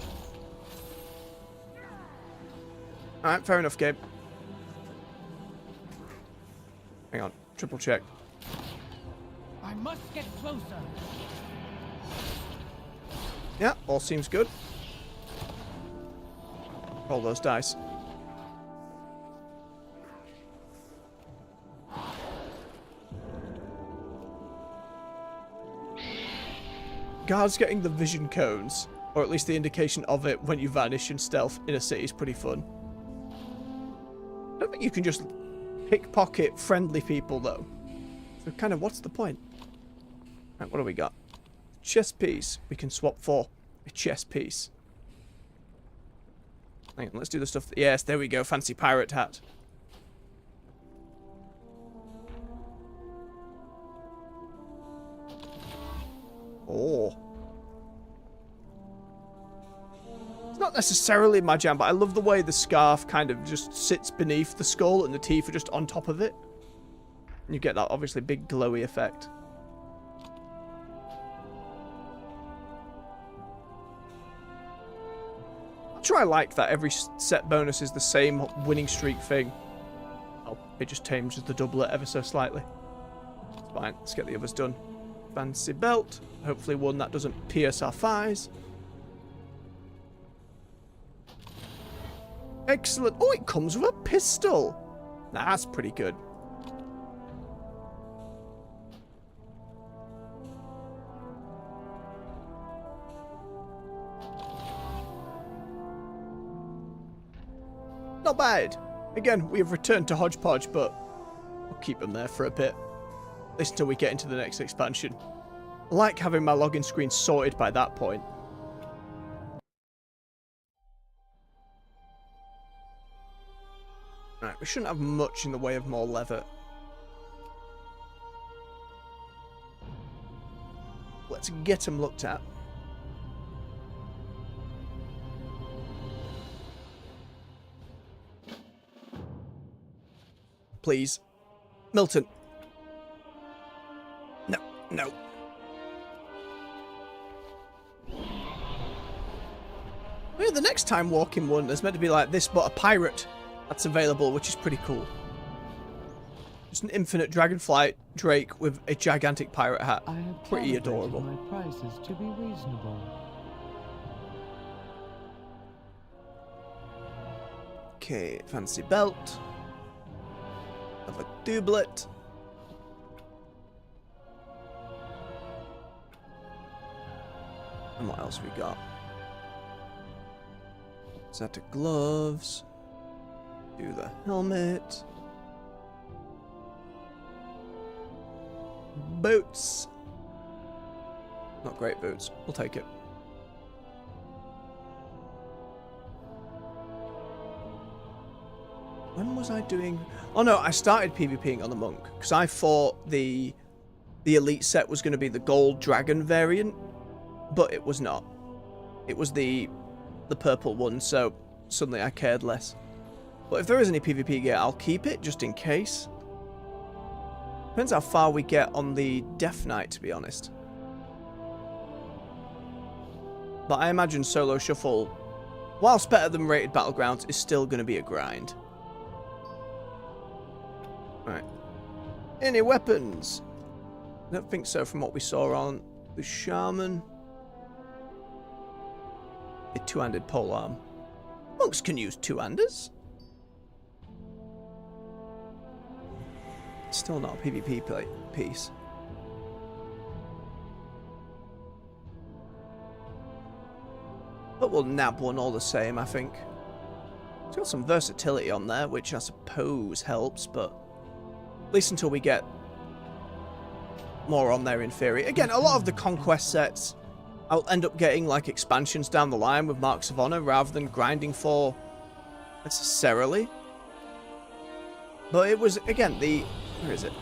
Alright, fair enough, Gabe. Hang on, triple check. I must get closer. Yeah, all seems good. Roll those dice. Guards getting the vision cones, or at least the indication of it when you vanish in stealth in a city is pretty fun. I don't think you can just pickpocket friendly people though. So kind of what's the point? Right, what do we got? Chess piece. We can swap for a chess piece. Hang on, let's do the stuff. Yes, there we go. Fancy pirate hat. Oh. It's not necessarily my jam, but I love the way the scarf kind of just sits beneath the skull and the teeth are just on top of it. And you get that obviously big glowy effect. I'm sure I like that every set bonus is the same winning streak thing. Oh, it just changes the doublet ever so slightly. It's fine, let's get the others done. Fancy belt. Hopefully one that doesn't pierce our thighs. Excellent. Oh, it comes with a pistol. That's pretty good. Not bad. Again, we have returned to Hodgepodge, but we'll keep them there for a bit. At least until we get into the next expansion. I like having my login screen sorted by that point. Right, we shouldn't have much in the way of more leather. Let's get them looked at. Please. Milton. No, no. Yeah, the next time walking one is meant to be like this, but a pirate that's available, which is pretty cool. Just an infinite dragonflight drake with a gigantic pirate hat. I have Pretty calibrated adorable. my prices to be reasonable. Okay, fancy belt. Have a doublet. And what else we got? Set of gloves. Do the helmet. Boots. Not great boots. We'll take it. When was I doing... Oh no, I started PvPing on the monk. Because I thought the elite set was going to be the gold dragon variant. But it was not. It was the the purple one, so suddenly I cared less. But if there is any PvP gear, I'll keep it, just in case. Depends how far we get on the Death Knight, to be honest. But I imagine Solo Shuffle, whilst better than Rated Battlegrounds, is still going to be a grind. Right. Any weapons? I don't think so from what we saw on the Shaman. A two-handed polearm. Monks can use two-handers. Still not a PvP piece. But we'll nab one all the same, I think. It's got some versatility on there, which I suppose helps, but at least until we get more on there in theory. Again, a lot of the conquest sets, I'll end up getting like expansions down the line with Marks of Honor rather than grinding for necessarily. But it was, again, where is it?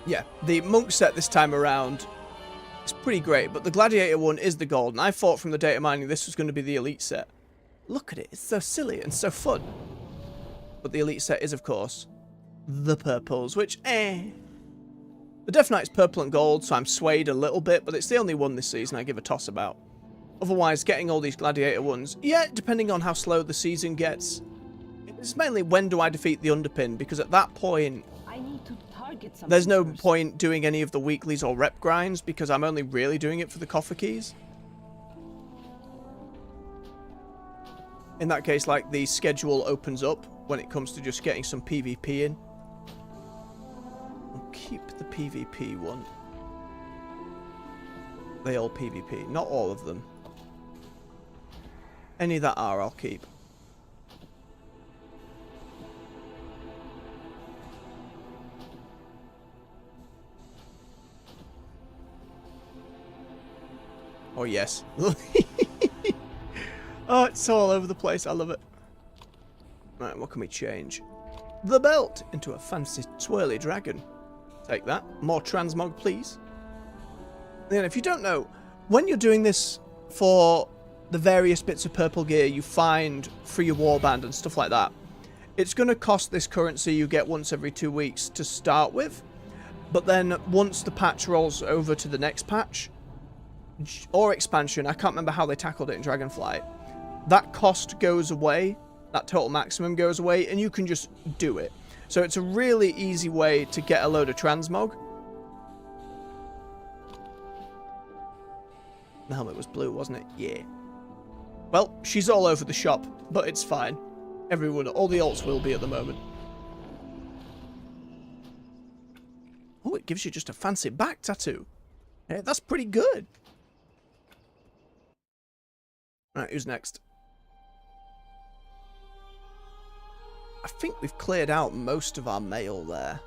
Yeah, the monk set this time around is pretty great, but the gladiator one is the gold, and I thought from the data mining this was going to be the elite set. Look at it, it's so silly and so fun. But the elite set is, of course, the purples, which, The Death Knight's purple and gold, so I'm swayed a little bit, but it's the only one this season I give a toss about. Otherwise, getting all these gladiator ones, yeah, depending on how slow the season gets. It's mainly when do I defeat the underpin, because at that point, I need to target something there's no first. point doing any of the weeklies or rep grinds, because I'm only really doing it for the coffer keys. In that case, like, the schedule opens up when it comes to just getting some PvP in. I'll keep the PvP one. They all PvP. Not all of them. Any that are, I'll keep. Oh, yes. Oh, it's all over the place. I love it. Right, what can we change? The belt into a fancy swirly dragon. Take that. More transmog, please. And if you don't know, when you're doing this for the various bits of purple gear you find for your warband and stuff like that, it's going to cost this currency you get once every 2 weeks to start with. But then once the patch rolls over to the next patch, or expansion, I can't remember how they tackled it in Dragonflight, that cost goes away, that total maximum goes away, and you can just do it. So it's a really easy way to get a load of transmog. The helmet was blue, wasn't it? Yeah. Well, she's all over the shop, but it's fine. Everyone, all the alts will be at the moment. Oh, it gives you just a fancy back tattoo. Hey, that's pretty good. Right, who's next? I think we've cleared out most of our mail there.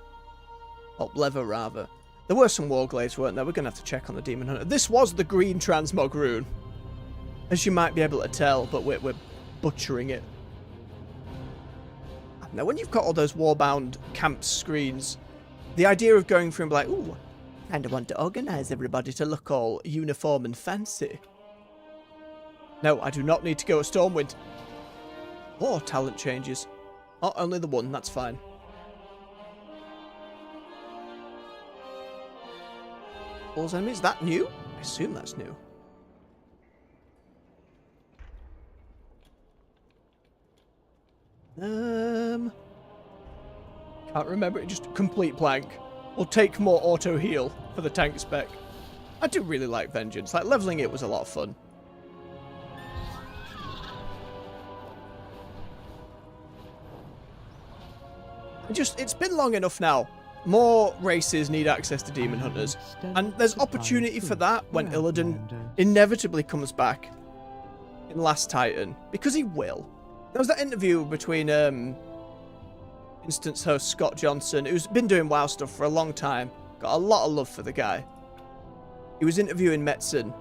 Or leather, rather. There were some warglaives, weren't there? We're going to have to check on the Demon Hunter. This was the green transmog rune, as you might be able to tell, but we're butchering it. Now, when you've got all those warbound camp screens, the idea of going through and be like, ooh, I kind of want to organise everybody to look all uniform and fancy. No, I do not need to go at Stormwind. Or talent changes. Oh, only the one, that's fine. All's enemies, is that new? I assume that's new. Can't remember it, just complete blank. Or take more auto heal for the tank spec. I do really like Vengeance, like leveling it was a lot of fun. It's been long enough now. More races need access to Demon Hunters. And there's opportunity for that when Illidan inevitably comes back in Last Titan. Because he will. There was that interview between Instance host Scott Johnson, who's been doing WoW stuff for a long time. Got a lot of love for the guy. He was interviewing Metzen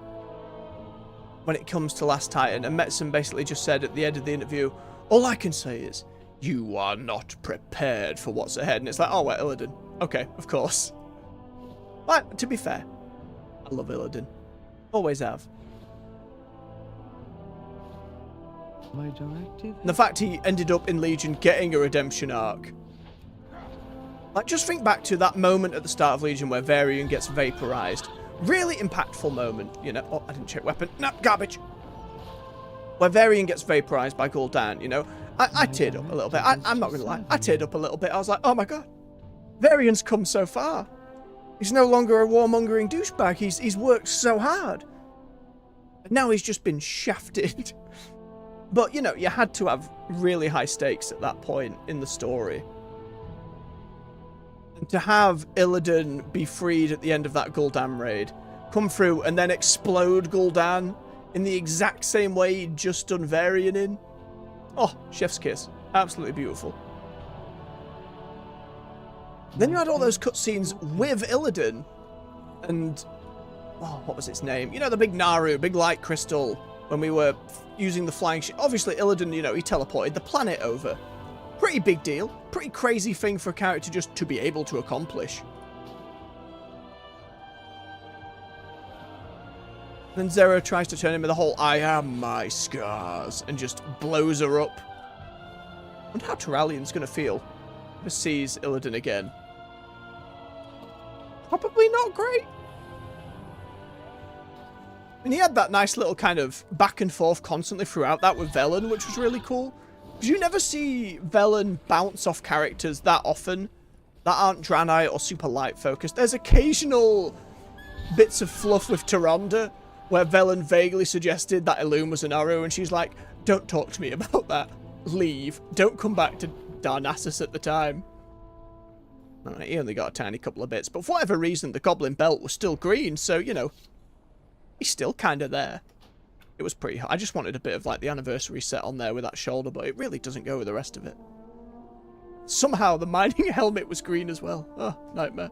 when it comes to Last Titan. And Metzen basically just said at the end of the interview, all I can say is, you are not prepared for what's ahead. And it's like, oh, well, Illidan. Okay, of course. But, to be fair, I love Illidan. Always have. My directive. And the fact he ended up in Legion getting a redemption arc. Like, just think back to that moment at the start of Legion where Varian gets vaporized. Really impactful moment, you know. Oh, I didn't check weapon. No, garbage. Where Varian gets vaporized by Gul'dan, you know. I teared up a little bit. I'm not going to lie. I teared up a little bit. I was like, oh my god. Varian's come so far. He's no longer a warmongering douchebag. He's worked so hard. And now he's just been shafted. But, you know, you had to have really high stakes at that point in the story. And to have Illidan be freed at the end of that Gul'dan raid, come through and then explode Gul'dan in the exact same way he'd just done Varian in. Oh, chef's kiss. Absolutely beautiful. Then you had all those cutscenes with Illidan and, oh, what was its name? You know, the big Naru, big light crystal, when we were using the flying ship. Obviously, Illidan, you know, he teleported the planet over. Pretty big deal. Pretty crazy thing for a character just to be able to accomplish. Then Zero tries to turn him with the whole I am my scars and just blows her up. I wonder how Turalian's going to feel if he sees Illidan again. Probably not great. And he had that nice little kind of back and forth constantly throughout that with Velen, which was really cool. Because you never see Velen bounce off characters that often that aren't Draenei or super light focused. There's occasional bits of fluff with Tyrande where Velen vaguely suggested that Elune was an arrow, and she's like, don't talk to me about that. Leave. Don't come back to Darnassus at the time. Alright, he only got a tiny couple of bits, but for whatever reason, the Goblin Belt was still green, so, you know, he's still kind of there. It was pretty hot. I just wanted a bit of, like, the anniversary set on there with that shoulder, but it really doesn't go with the rest of it. Somehow, the mining helmet was green as well. Oh, nightmare.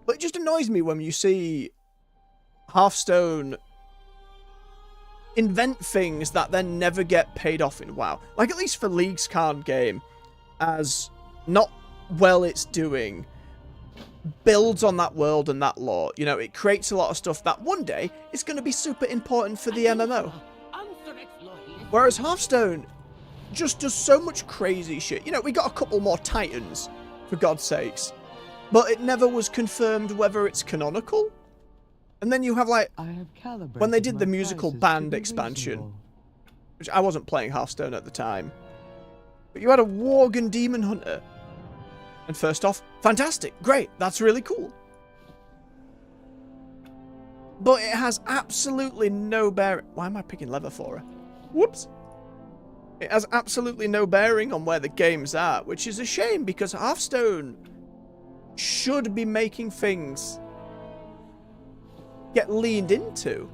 But it just annoys me when you see Hearthstone invent things that then never get paid off in WoW. Like, at least for League's card game, as not well it's doing, builds on that world and that lore. You know, it creates a lot of stuff that one day is going to be super important for the MMO. Whereas Hearthstone just does so much crazy shit. You know, we got a couple more Titans, for God's sakes. But it never was confirmed whether it's canonical. And then you have, like, when they did the musical band expansion, which I wasn't playing Hearthstone at the time, but you had a Worgen Demon Hunter. And first off, fantastic, great, that's really cool. But it has absolutely no bearing. Why am I picking leather for her? Whoops. It has absolutely no bearing on where the game's at, which is a shame because Hearthstone should be making things get leaned into.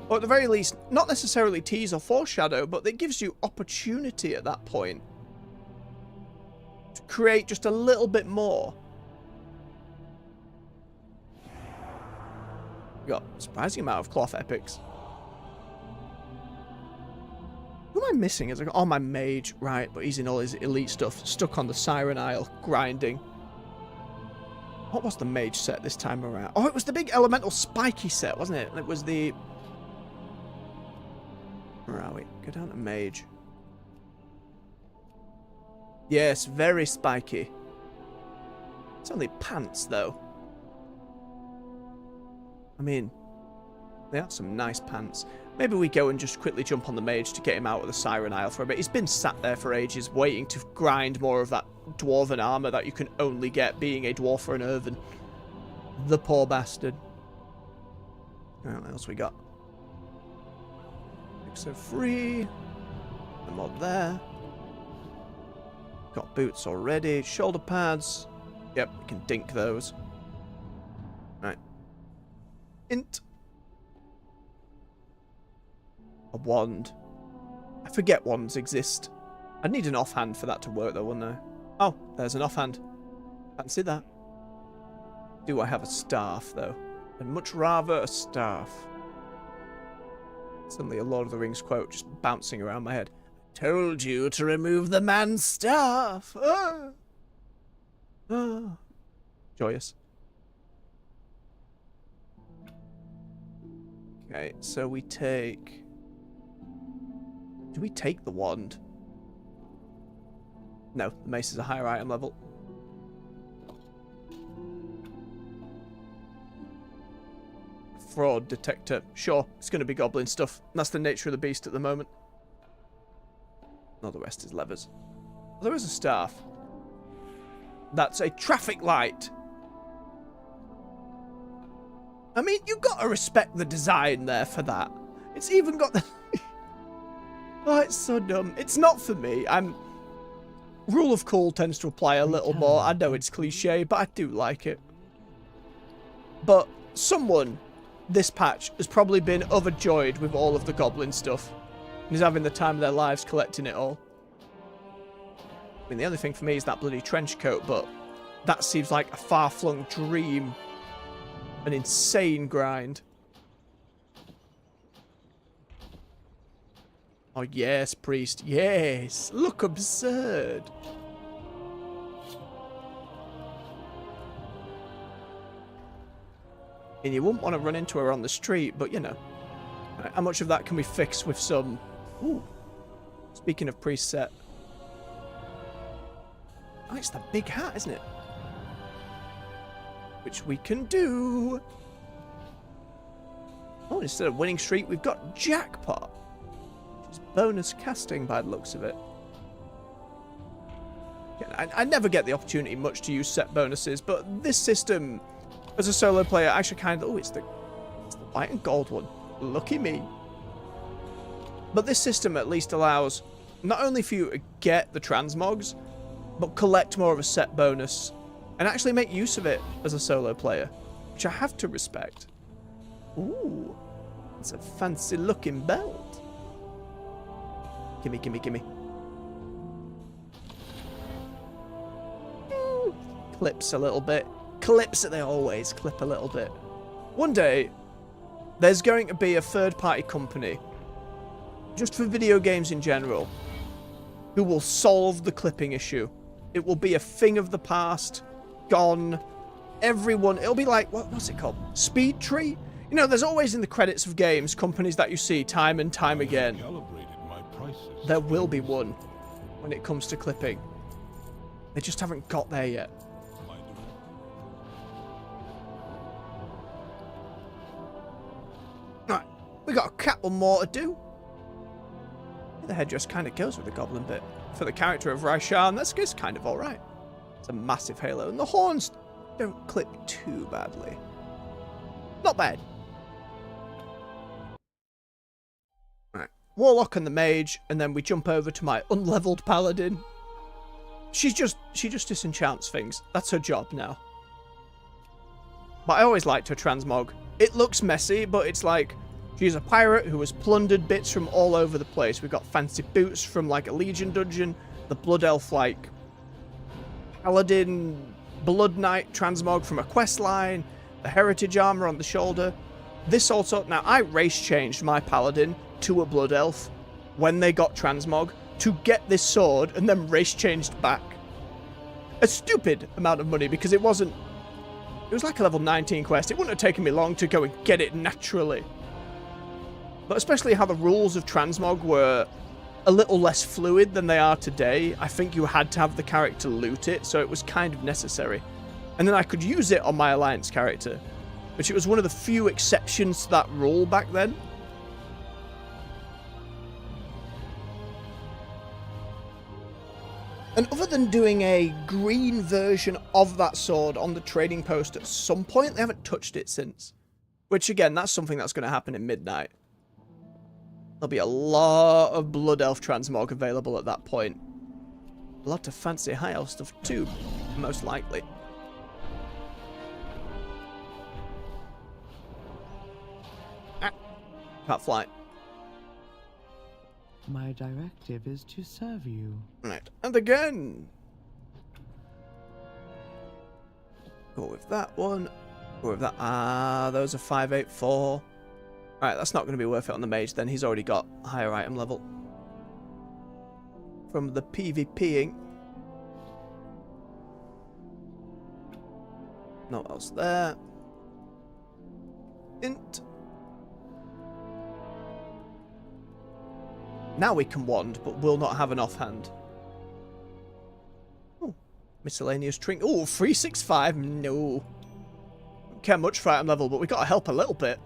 Or at the very least, not necessarily tease or foreshadow, but it gives you opportunity at that point to create just a little bit more. We got a surprising amount of cloth epics. Who am I missing? Is oh, my mage, right? But he's in all his elite stuff, stuck on the Siren Isle, grinding. What was the mage set this time around? Oh, it was the big elemental spiky set, wasn't it? It was the... Where are we? Go down to mage. Yes, very spiky. It's only pants, though. I mean, they are some nice pants. Maybe we go and just quickly jump on the mage to get him out of the Siren Isle for a bit. He's been sat there for ages, waiting to grind more of that dwarven armor that you can only get being a dwarf or an earthen. The poor bastard. Alright, what else we got? So free. The mod there. Got boots already. Shoulder pads. Yep, we can dink those. Right. Int. A wand. I forget wands exist. I'd need an offhand for that to work though, wouldn't I? Oh, there's an offhand. Fancy that. Do I have a staff though? I'd much rather a staff. Suddenly a Lord of the Rings quote just bouncing around my head. Told you to remove the man's staff. Ah. Ah. Joyous. Okay, so we take Do we take the wand? No, the mace is a higher item level. Fraud detector. Sure, it's going to be goblin stuff. That's the nature of the beast at the moment. No, the rest is levers. There is a staff. That's a traffic light. I mean, you gotta respect the design there for that. It's even got the... Oh, it's so dumb. It's not for me. Rule of cool tends to apply a little more. I know it's cliche, but I do like it. But someone, this patch, has probably been overjoyed with all of the goblin stuff. And is having the time of their lives collecting it all. I mean, the only thing for me is that bloody trench coat, but that seems like a far-flung dream. An insane grind. Oh, yes, priest. Yes. Look absurd. And you wouldn't want to run into her on the street, but you know. How much of that can we fix with some... Ooh. Speaking of priest set. Oh, it's the big hat, isn't it? Which we can do. Oh, instead of winning streak, we've got jackpot. Which is bonus casting by the looks of it. Yeah, I never get the opportunity much to use set bonuses, but this system, as a solo player, actually kind of... Oh, it's the white and gold one. Lucky me. But this system at least allows not only for you to get the transmogs, but collect more of a set bonus and actually make use of it as a solo player, which I have to respect. Ooh, it's a fancy looking belt. Gimme, gimme, gimme. Clips a little bit. Clips, they always clip a little bit. One day, there's going to be a third-party company, just for video games in general, who will solve the clipping issue. It will be a thing of the past, gone. Everyone, it'll be like, what's it called? Speed Tree? You know, there's always in the credits of games, companies that you see time and time again. There will be one when it comes to clipping. They just haven't got there yet. Right, we got a couple more to do. The headdress kind of goes with the goblin bit. For the character of Raishan, that's just kind of alright. It's a massive halo, and the horns don't clip too badly. Not bad. Right, Warlock and the Mage, and then we jump over to my unleveled Paladin. She just disenchants things. That's her job now. But I always liked her transmog. It looks messy, but it's like... She's a pirate who has plundered bits from all over the place. We've got fancy boots from like a Legion dungeon, the Blood Elf like Paladin Blood Knight transmog from a quest line, the Heritage armor on the shoulder. This also, now I race changed my Paladin to a Blood Elf when they got transmog to get this sword and then race changed back. A stupid amount of money because it was like a level 19 quest. It wouldn't have taken me long to go and get it naturally. But especially how the rules of transmog were a little less fluid than they are today. I think you had to have the character loot it, so it was kind of necessary. And then I could use it on my Alliance character, which it was one of the few exceptions to that rule back then. And other than doing a green version of that sword on the trading post at some point, they haven't touched it since. Which again, that's something that's going to happen in Midnight. There'll be a lot of Blood Elf transmog available at that point. A lot of fancy high elf stuff too, most likely. Ah, can't fly. My directive is to serve you. Right, and again. Go with that one. Go with that. Ah, those are 584. Alright, that's not going to be worth it on the mage then. He's already got higher item level. From the PvPing. No else there. Int. Now we can wand, but will not have an offhand. Oh, miscellaneous drink. Oh, 365. No. Don't care much for item level, but we got to help a little bit.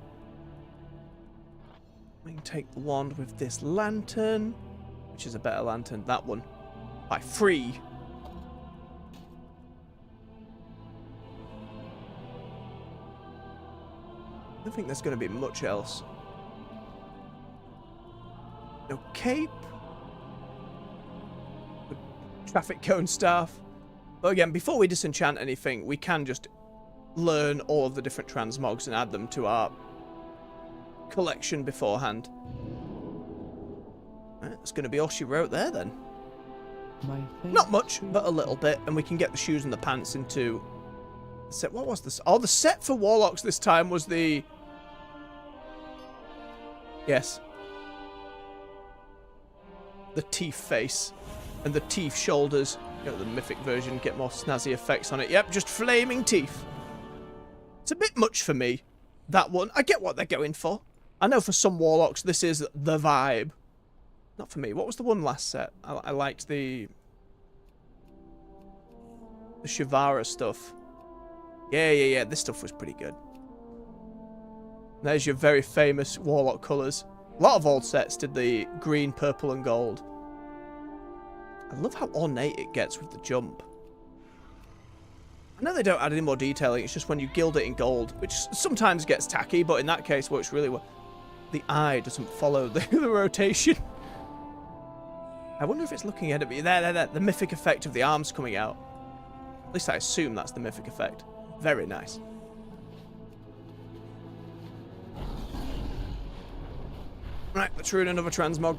We can take the wand with this lantern, which is a better lantern. That one. By 3. I don't think there's going to be much else. No cape. Traffic cone staff. But again, before we disenchant anything, we can just learn all of the different transmogs and add them to our collection beforehand. Right, that's going to be all she wrote there then. Not much, but a little bit. And we can get the shoes and the pants into... set. What was this? Oh, the set for Warlocks this time was the... Yes. The teeth face. And the teeth shoulders. You know, the mythic version, get more snazzy effects on it. Yep, just flaming teeth. It's a bit much for me, that one. I get what they're going for. I know for some Warlocks this is the vibe. Not for me. What was the one last set? I liked the Shivara stuff. Yeah. This stuff was pretty good. There's your very famous Warlock colours. A lot of old sets did the green, purple, and gold. I love how ornate it gets with the jump. I know they don't add any more detailing, it's just when you gild it in gold, which sometimes gets tacky, but in that case works really well. The eye doesn't follow the rotation. I wonder if it's looking at me. There. The mythic effect of the arms coming out. At least I assume that's the mythic effect. Very nice. Right, let's ruin another transmog.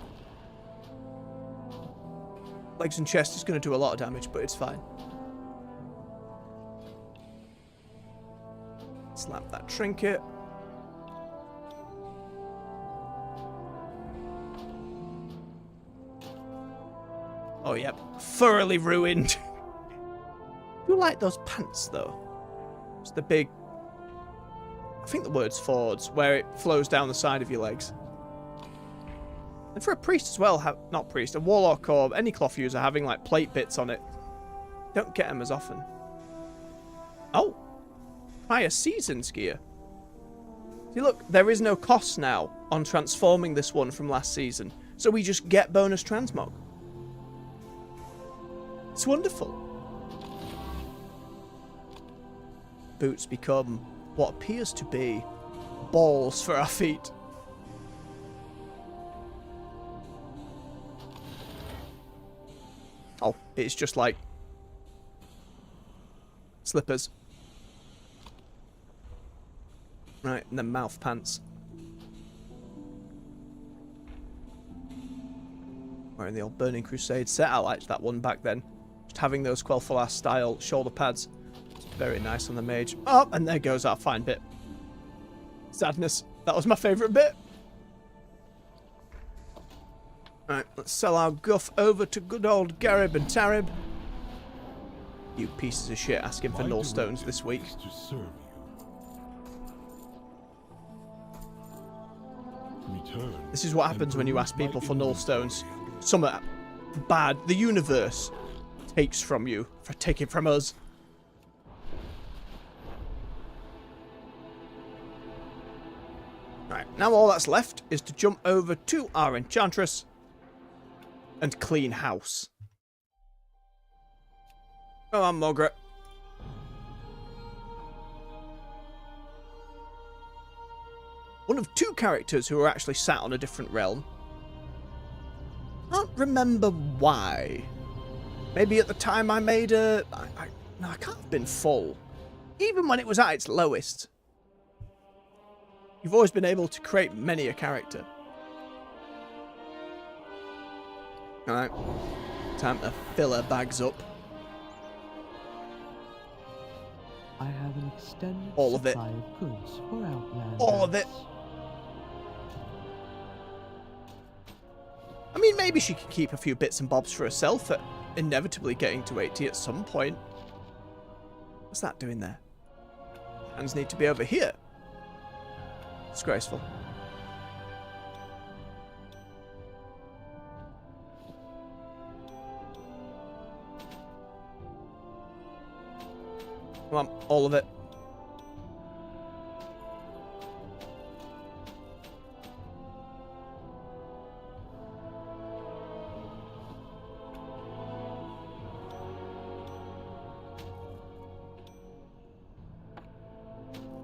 Legs and chest is going to do a lot of damage, but it's fine. Slap that trinket. Oh, yep. Thoroughly ruined. I do like those pants, though. It's the big... I think the word's fords, where it flows down the side of your legs. And for a priest as well, not priest, a warlock or any cloth user having like plate bits on it. Don't get them as often. Oh! Prior season's gear. See, look, there is no cost now on transforming this one from last season. So we just get bonus transmog. It's wonderful. Boots become what appears to be balls for our feet. Oh, it's just like slippers. Right, and then mouth pants. Wearing the old Burning Crusade set. I liked that one back then. Just having those Quel'Thalas style shoulder pads. It's very nice on the mage. Oh, and there goes our fine bit. Sadness. That was my favourite bit. Right, let's sell our guff over to good old Garib and Tarib. You pieces of shit asking for null stones this week. To serve you. Return. This is what happens when you ask people for null stones. Some are bad. The universe takes from you for taking from us. Right, now all that's left is to jump over to our Enchantress and clean house. Come on, Margaret. One of 2 characters who are actually sat on a different realm. Can't remember why. Maybe at the time I made a... No, I can't have been full. Even when it was at its lowest. You've always been able to create many a character. Alright. Time to fill her bags up. I have an extended All of it. supply of goods for Outland. All of it. I mean, maybe she could keep a few bits and bobs for herself at inevitably getting to 80 at some point. What's that doing there? Hands need to be over here. Disgraceful. Come on, all of it.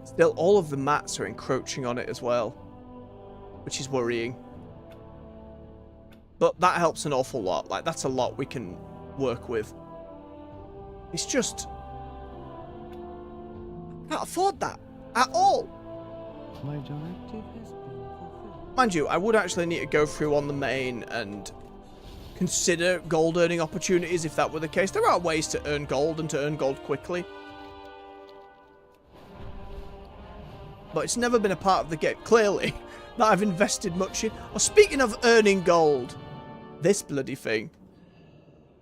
Still, all of the mats are encroaching on it as well, which is worrying. But that helps an awful lot. Like, that's a lot we can work with. It's just... I can't afford that at all. My directive has been fulfilled. Mind you, I would actually need to go through on the main and consider gold earning opportunities if that were the case. There are ways to earn gold and to earn gold quickly. But it's never been a part of the game, clearly, that I've invested much in. Well, speaking of earning gold, this bloody thing.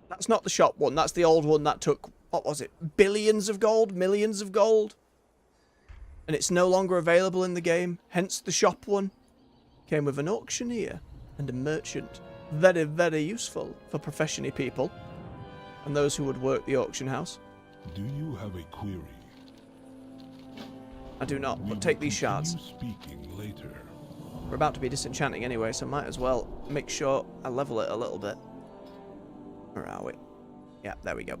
That's not the shop one, that's the old one that took, what was it, billions of gold, millions of gold? And it's no longer available in the game, hence the shop one. Came with an auctioneer and a merchant. Very, very useful for profession-y people and those who would work the auction house. Do you have a query? I do not, We but take will these shards. continue speaking later. We're about to be disenchanting anyway, so might as well make sure I level it a little bit. Where are we? Yeah, there we go.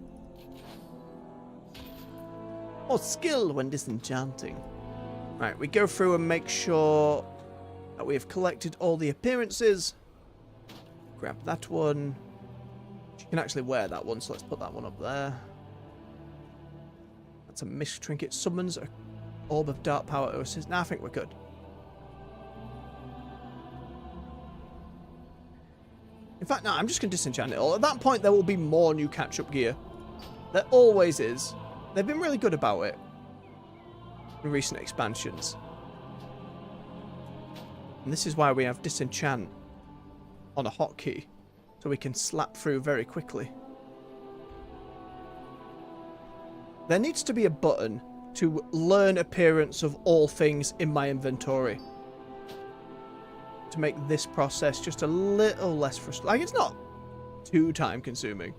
Oh, skill when disenchanting. Right, we go through and make sure that we have collected all the appearances. Grab that one. You can actually wear that one, so let's put that one up there. That's a mist trinket. Summons a orb of dark power to assist. Nah, I think we're good. In fact, no, I'm just going to disenchant it all. At that point, there will be more new catch-up gear. There always is. They've been really good about it in recent expansions. And this is why we have disenchant on a hotkey, so we can slap through very quickly. There needs to be a button to learn appearance of all things in my inventory, to make this process just a little less frustrating. Like, it's not too time consuming.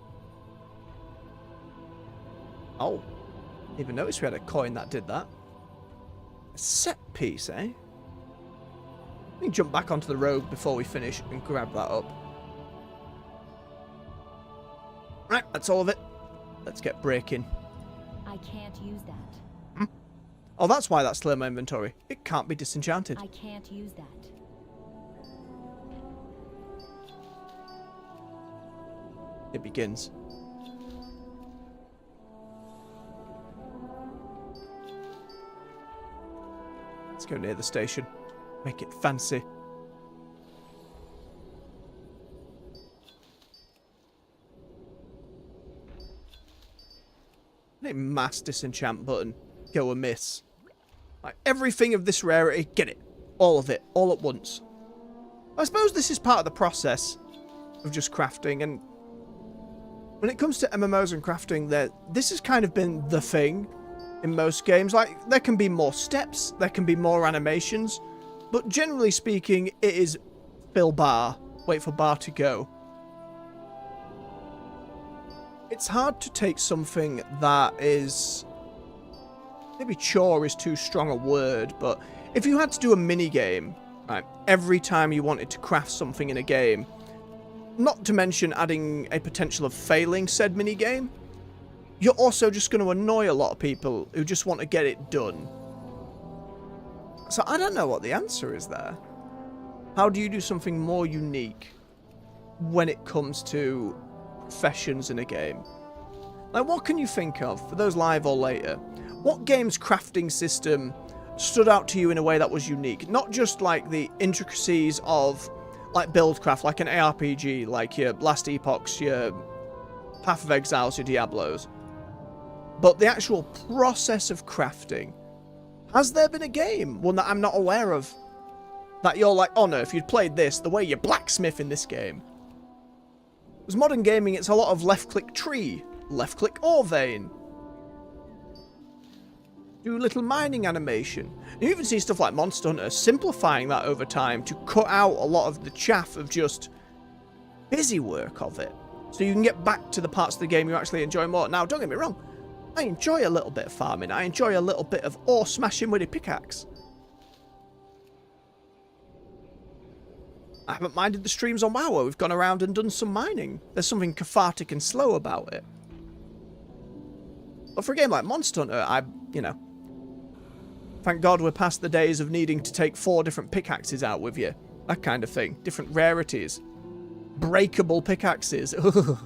Oh, didn't even notice we had a coin that did that. A set piece, eh? Let me jump back onto the road before we finish and grab that up. Right, that's all of it. Let's get breaking. I can't use that. Oh, that's why that's still in my inventory. It can't be disenchanted. I can't use that. It begins. Let's go near the station. Make it fancy. A mass disenchant button go amiss. Like, everything of this rarity, get it. All of it, all at once. I suppose this is part of the process of just crafting, and when it comes to MMOs and crafting, this has kind of been the thing in most games. Like, there can be more steps, there can be more animations, but generally speaking, it is fill bar, wait for bar to go. It's hard to take something that is... maybe chore is too strong a word, but if you had to do a mini-game, right, every time you wanted to craft something in a game, not to mention adding a potential of failing said mini-game, you're also just going to annoy a lot of people who just want to get it done. So I don't know what the answer is there. How do you do something more unique when it comes to professions in a game? Like, what can you think of, for those live or later? What game's crafting system stood out to you in a way that was unique? Not just like the intricacies of like buildcraft, like an ARPG, like your Last Epochs, your Path of Exiles, your Diablos, but the actual process of crafting. Has there been a game, one that I'm not aware of, that you're like, oh no, if you'd played this, the way you blacksmith in this game? Because modern gaming, it's a lot of left-click tree, left-click ore vein, do little mining animation. You even see stuff like Monster Hunter simplifying that over time to cut out a lot of the chaff of just busy work of it, so you can get back to the parts of the game you actually enjoy more. Now, don't get me wrong, I enjoy a little bit of farming. I enjoy a little bit of ore smashing with a pickaxe. I haven't minded the streams on WoW where we've gone around and done some mining. There's something cathartic and slow about it. But for a game like Monster Hunter, you know, thank God we're past the days of needing to take 4 different pickaxes out with you. That kind of thing. Different rarities. Breakable pickaxes. Do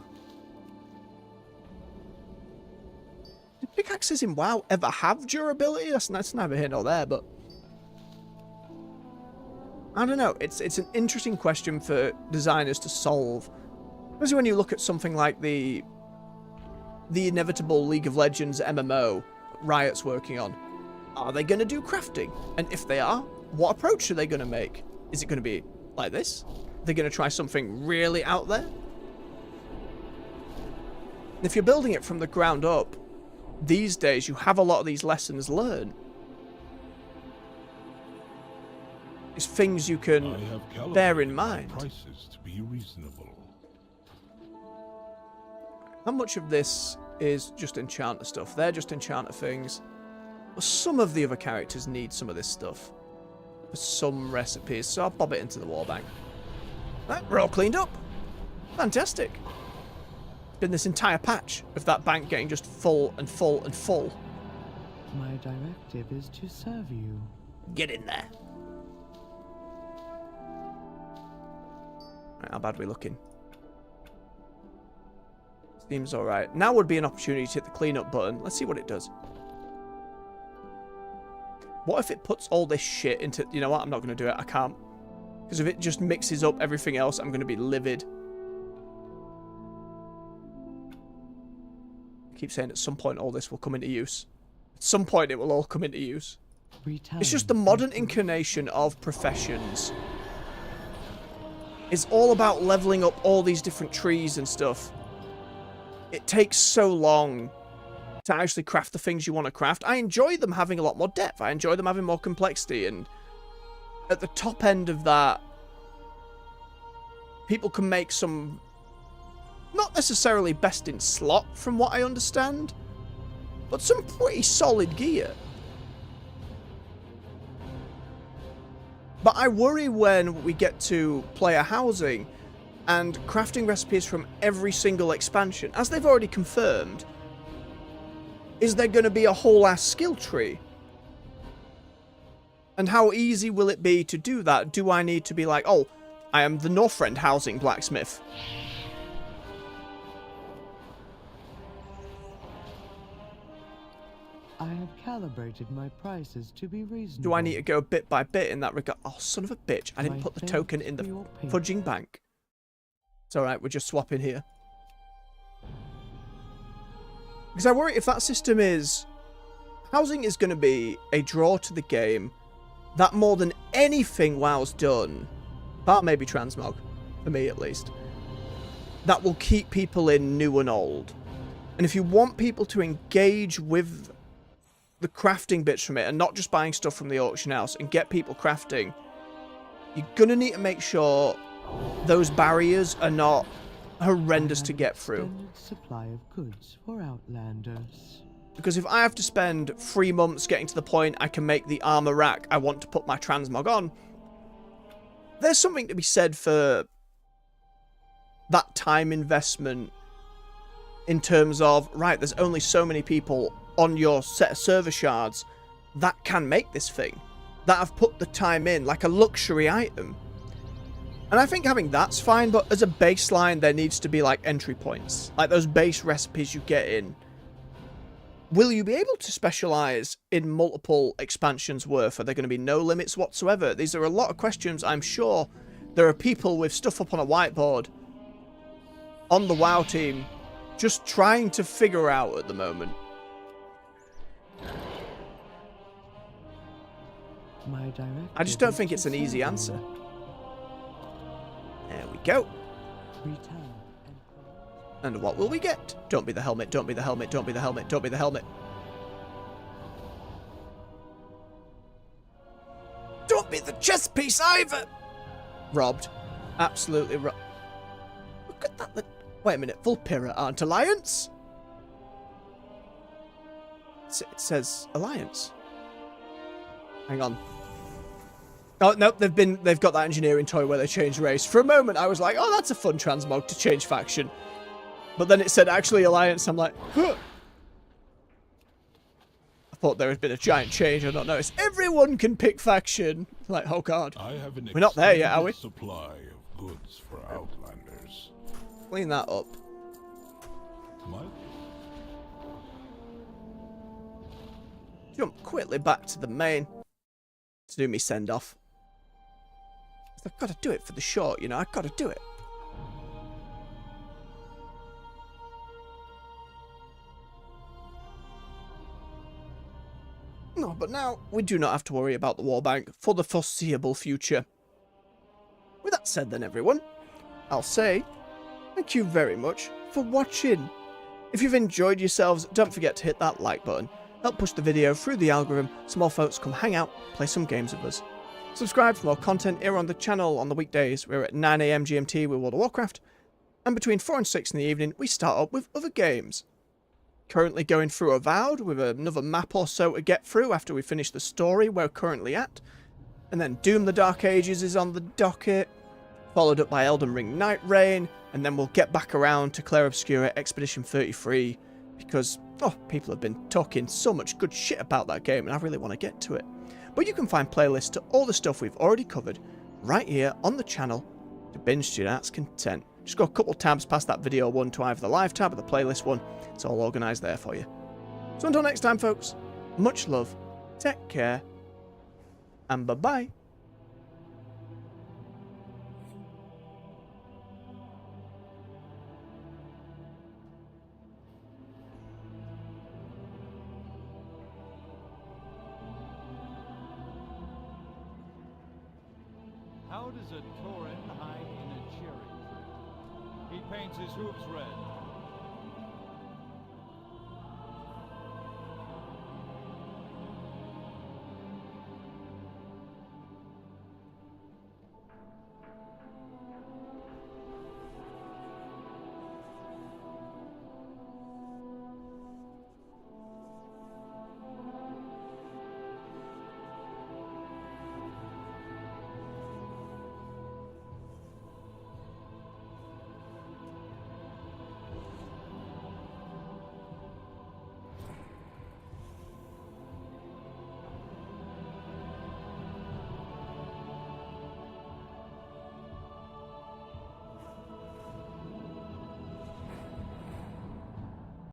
pickaxes in WoW ever have durability? That's neither here nor there, but I don't know. It's an interesting question for designers to solve. Especially when you look at something like the inevitable League of Legends MMO Riot's working on. Are they going to do crafting? And if they are, what approach are they going to make? Is it going to be like this? Are they going to try something really out there? If you're building it from the ground up, these days you have a lot of these lessons learned. It's things you can bear in mind. Prices to be reasonable. How much of this is just enchanter stuff? They're just enchanter things. But some of the other characters need some of this stuff for some recipes, so I'll bob it into the Warbank. Right, we're all cleaned up. Fantastic. It's been this entire patch of that bank getting just full and full and full. My directive is to serve you. Get in there. Right, how bad are we looking? Seems alright. Now would be an opportunity to hit the cleanup button. Let's see what it does. What if it puts all this shit into... You know what? I'm not going to do it. I can't. Because if it just mixes up everything else, I'm going to be livid. I keep saying at some point all this will come into use. At some point it will all come into use. It's just the modern incarnation of professions. It's all about leveling up all these different trees and stuff. It takes so long to actually craft the things you want to craft. I enjoy them having a lot more depth. I enjoy them having more complexity. And at the top end of that, people can make some, not necessarily best in slot from what I understand, but some pretty solid gear. But I worry when we get to player housing and crafting recipes from every single expansion, as they've already confirmed. Is there going to be a whole ass skill tree? And how easy will it be to do that? Do I need to be like, oh, I am the Northrend housing blacksmith? I have calibrated my prices to be reasonable. Do I need to go bit by bit in that regard? Oh, son of a bitch. I didn't put the token in the fudging bank. It's alright, we're just swapping here. Because I worry if that system is... Housing is going to be a draw to the game that more than anything WoW's done, that may be transmog, for me at least, that will keep people in new and old. And if you want people to engage with the crafting bits from it and not just buying stuff from the auction house and get people crafting, you're going to need to make sure those barriers are not horrendous to get through. Supply of goods for outlanders. Because if I have to spend 3 months getting to the point I can make the armor rack I want to put my transmog on, there's something to be said for that time investment in terms of, right, there's only so many people on your set of server shards that can make this thing, that have put the time in, like a luxury item. And I think having that's fine, but as a baseline, there needs to be like entry points. Like those base recipes you get in. Will you be able to specialize in multiple expansions worth? Are there going to be no limits whatsoever? These are a lot of questions I'm sure there are people with stuff up on a whiteboard on the WoW team just trying to figure out at the moment. I just don't think it's an easy answer. There we go. And what will we get? Don't be the helmet, don't be the helmet, don't be the helmet, don't be the helmet. Don't be the chest piece either! Robbed. Absolutely robbed. Look at that. Wait a minute. Vulpira aren't Alliance? It says Alliance. Hang on. Oh, no, they've got that engineering toy where they change race. For a moment, I was like, oh, that's a fun transmog to change faction. But then it said actually Alliance. I'm like, huh. I thought there had been a giant change. I don't notice. Everyone can pick faction. Like, oh god. I have an We're not there yet, are we? supply of goods for Outlanders. Clean that up. What? Jump quickly back to the main to do me send off. I've got to do it for the short, you know. I've got to do it. No, but now we do not have to worry about the Warbank for the foreseeable future. With that said then, everyone, I'll say thank you very much for watching. If you've enjoyed yourselves, don't forget to hit that like button. Help push the video through the algorithm so more folks come hang out, play some games with us. Subscribe for more content here on the channel on the weekdays. We're at 9 AM GMT with World of Warcraft. And between 4 and 6 in the evening, we start up with other games. Currently going through Avowed with another map or so to get through after we finish the story we're currently at. And then Doom the Dark Ages is on the docket, followed up by Elden Ring Night Rain, and then we'll get back around to Clair Obscura Expedition 33 because, oh, people have been talking so much good shit about that game and I really want to get to it. But you can find playlists to all the stuff we've already covered right here on the channel to binge to your heart's content. Just go a couple tabs past that video one to either the live tab or the playlist one. It's all organised there for you. So until next time, folks, much love, take care, and bye-bye. How does a Tauren hide in a cherry tree? He paints his hooves red